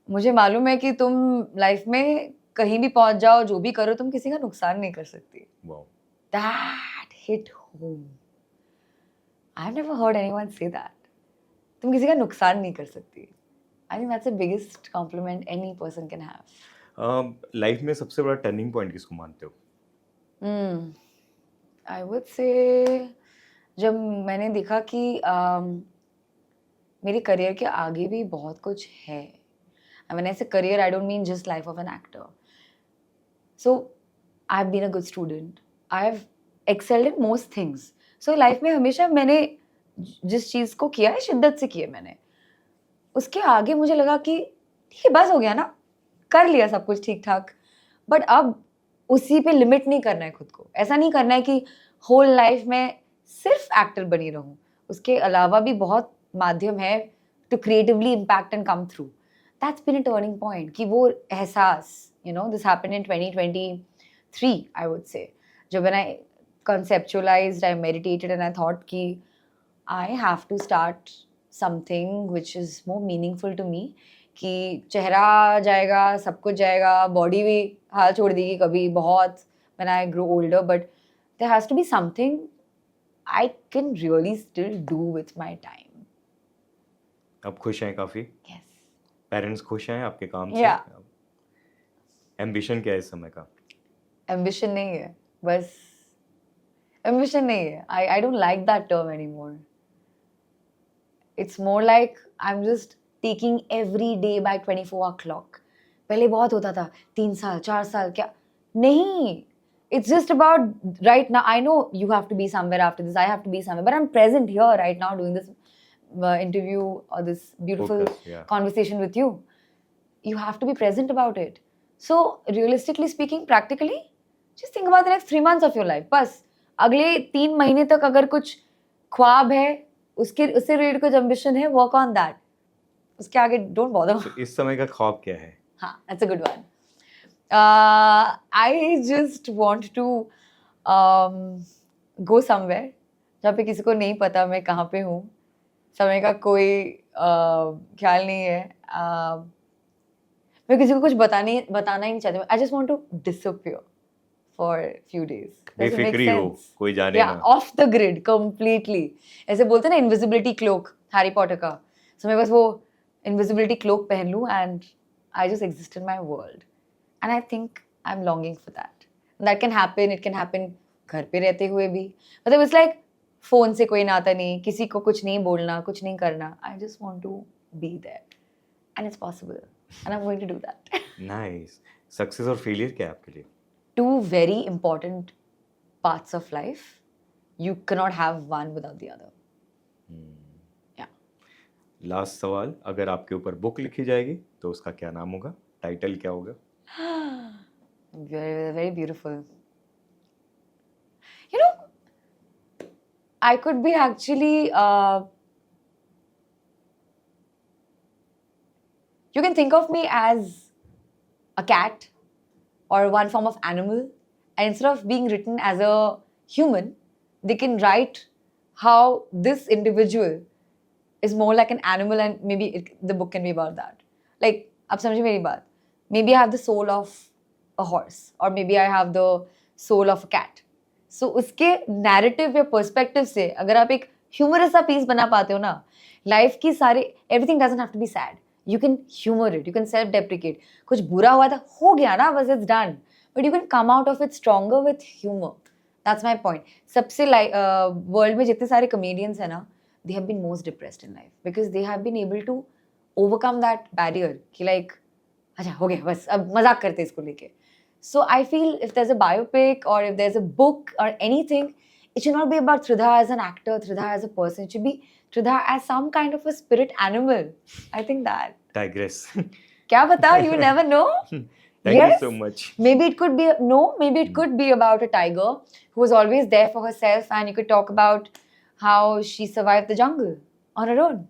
मुझे मालूम है कि तुम लाइफ में कहीं भी पहुंच जाओ, जो भी करो, तुम किसी का नुकसान नहीं कर सकती। Wow. That hit home. I've never heard anyone say that. तुम किसी का नुकसान नहीं कर सकती। I think that's the biggest compliment any person can have. Life में सबसे बड़ा टर्निंग पॉइंट किसको मानते हो? आई वुड से जब मैंने देखा कि मेरे करियर के आगे भी बहुत कुछ है. And when I say career, I don't mean just life of an actor. So I've been a good student. I've excelled in most things. So life में हमेशा मैंने जिस चीज़ को किया है शिद्दत से किया मैंने. उसके आगे मुझे लगा कि ठीक है बस हो गया ना, कर लिया सब कुछ ठीक ठाक. बट अब उसी पे लिमिट नहीं करना है खुद को. ऐसा नहीं करना है कि होल लाइफ में सिर्फ एक्टर बनी रहूं. उसके अलावा भी बहुत माध्यम है to creatively impact and come through. That's been a turning point कि वो एहसास, you know, this happened in 2023 I would say. जब when I conceptualized, I meditated and I thought कि I have to start something which is more meaningful to me. कि चेहरा जाएगा, सब कुछ जाएगा, बॉडी भी हाल छोड़ देगी कभी बहुत when I grow older, but there has to be something I can really still do with my time. अब खुश हैं काफी? Yes. पेरेंट्स खुश हैं आपके काम से? Yeah. एम्बिशन क्या है इस समय का? Ambition नहीं है, बस ambition नहीं है. I don't like that term anymore. It's more like I'm just taking every day by 24 o'clock. पहले बहुत होता था 3 साल 4 साल क्या नहीं. It's just about right now. I know you have to be somewhere after this. I have to be somewhere, but I'm present here right now doing this interview or this beautiful Focus, yeah. conversation with you. You have to be present about it. So realistically speaking, practically, just think about the next 3 months of your life. बस अगले 3 महीने तक अगर कुछ ख्वाब है, उससे related कुछ एम्बिशन है, वर्क ऑन दैट. उसके आगे डोंट बॉदर. तो इस समय का ख्वाब क्या है? हाँ, that's a good one. I just want to go somewhere जहाँ पे किसी को नहीं पता मैं कहाँ पे हूँ. समय का कोई ख्याल नहीं है. मैं किसी को कुछ बताना ही नहीं चाहती. I just want to disappear for few days. Does it make बेफिक्री हो, sense? कोई जाने Yeah, ना. off the grid completely. ऐसे बोलते हैं ना invisibility cloak, हैरी पॉटर का. So मैं बस वो invisibility cloak पहन लूँ and I just exist in my world. And I think I'm longing for that. And that can happen. It can happen घर पे रहते हुए भी. मतलब it's like phone से कोई नाता नहीं, किसी को कुछ नहीं बोलना, कुछ नहीं करना. I just want to be there. And it's possible. And I'm going to do that. Nice. Success और फेलियर क्या है आपके लिए? Two very important parts of life. You cannot have one without the other. Yeah. Last सवाल, अगर आपके ऊपर book लिखी जाएगी तो उसका क्या नाम होगा? टाइटल क्या होगा? Very, very beautiful. You know, I could be actually. You can think of me as a cat or one form of animal, and instead of being written as a human, they can write how this individual is more like an animal, and maybe the book can be about that. Like, आप समझिए मेरी बात. Maybe I have the soul of a horse, or maybe I have the soul of a cat. So उसके narrative या perspective से अगर आप एक humorous सा piece बना पाते हो ना, life की सारे everything doesn't have to be sad. You can humor it, you can self-deprecate. कुछ बुरा हुआ था, हो गया ना, बस it's done. But you can come out of it stronger with humor. That's my point. सबसे world में जितने सारे comedians हैं ना, they have been most depressed in life because they have been able to overcome that barrier कि like अच्छा हो गया बस अब मजाक करते इसको लेके. So I feel if there's a biopic or if there's a book or anything, it should not be about Tridha as an actor, Tridha as a person. It should be Tridha as some kind of a spirit animal. I think that. Digress. क्या पता, you never know. Thank you so much. Maybe it could be maybe it could be about a tiger who was always there for herself, and you could talk about how she survived the jungle on her own.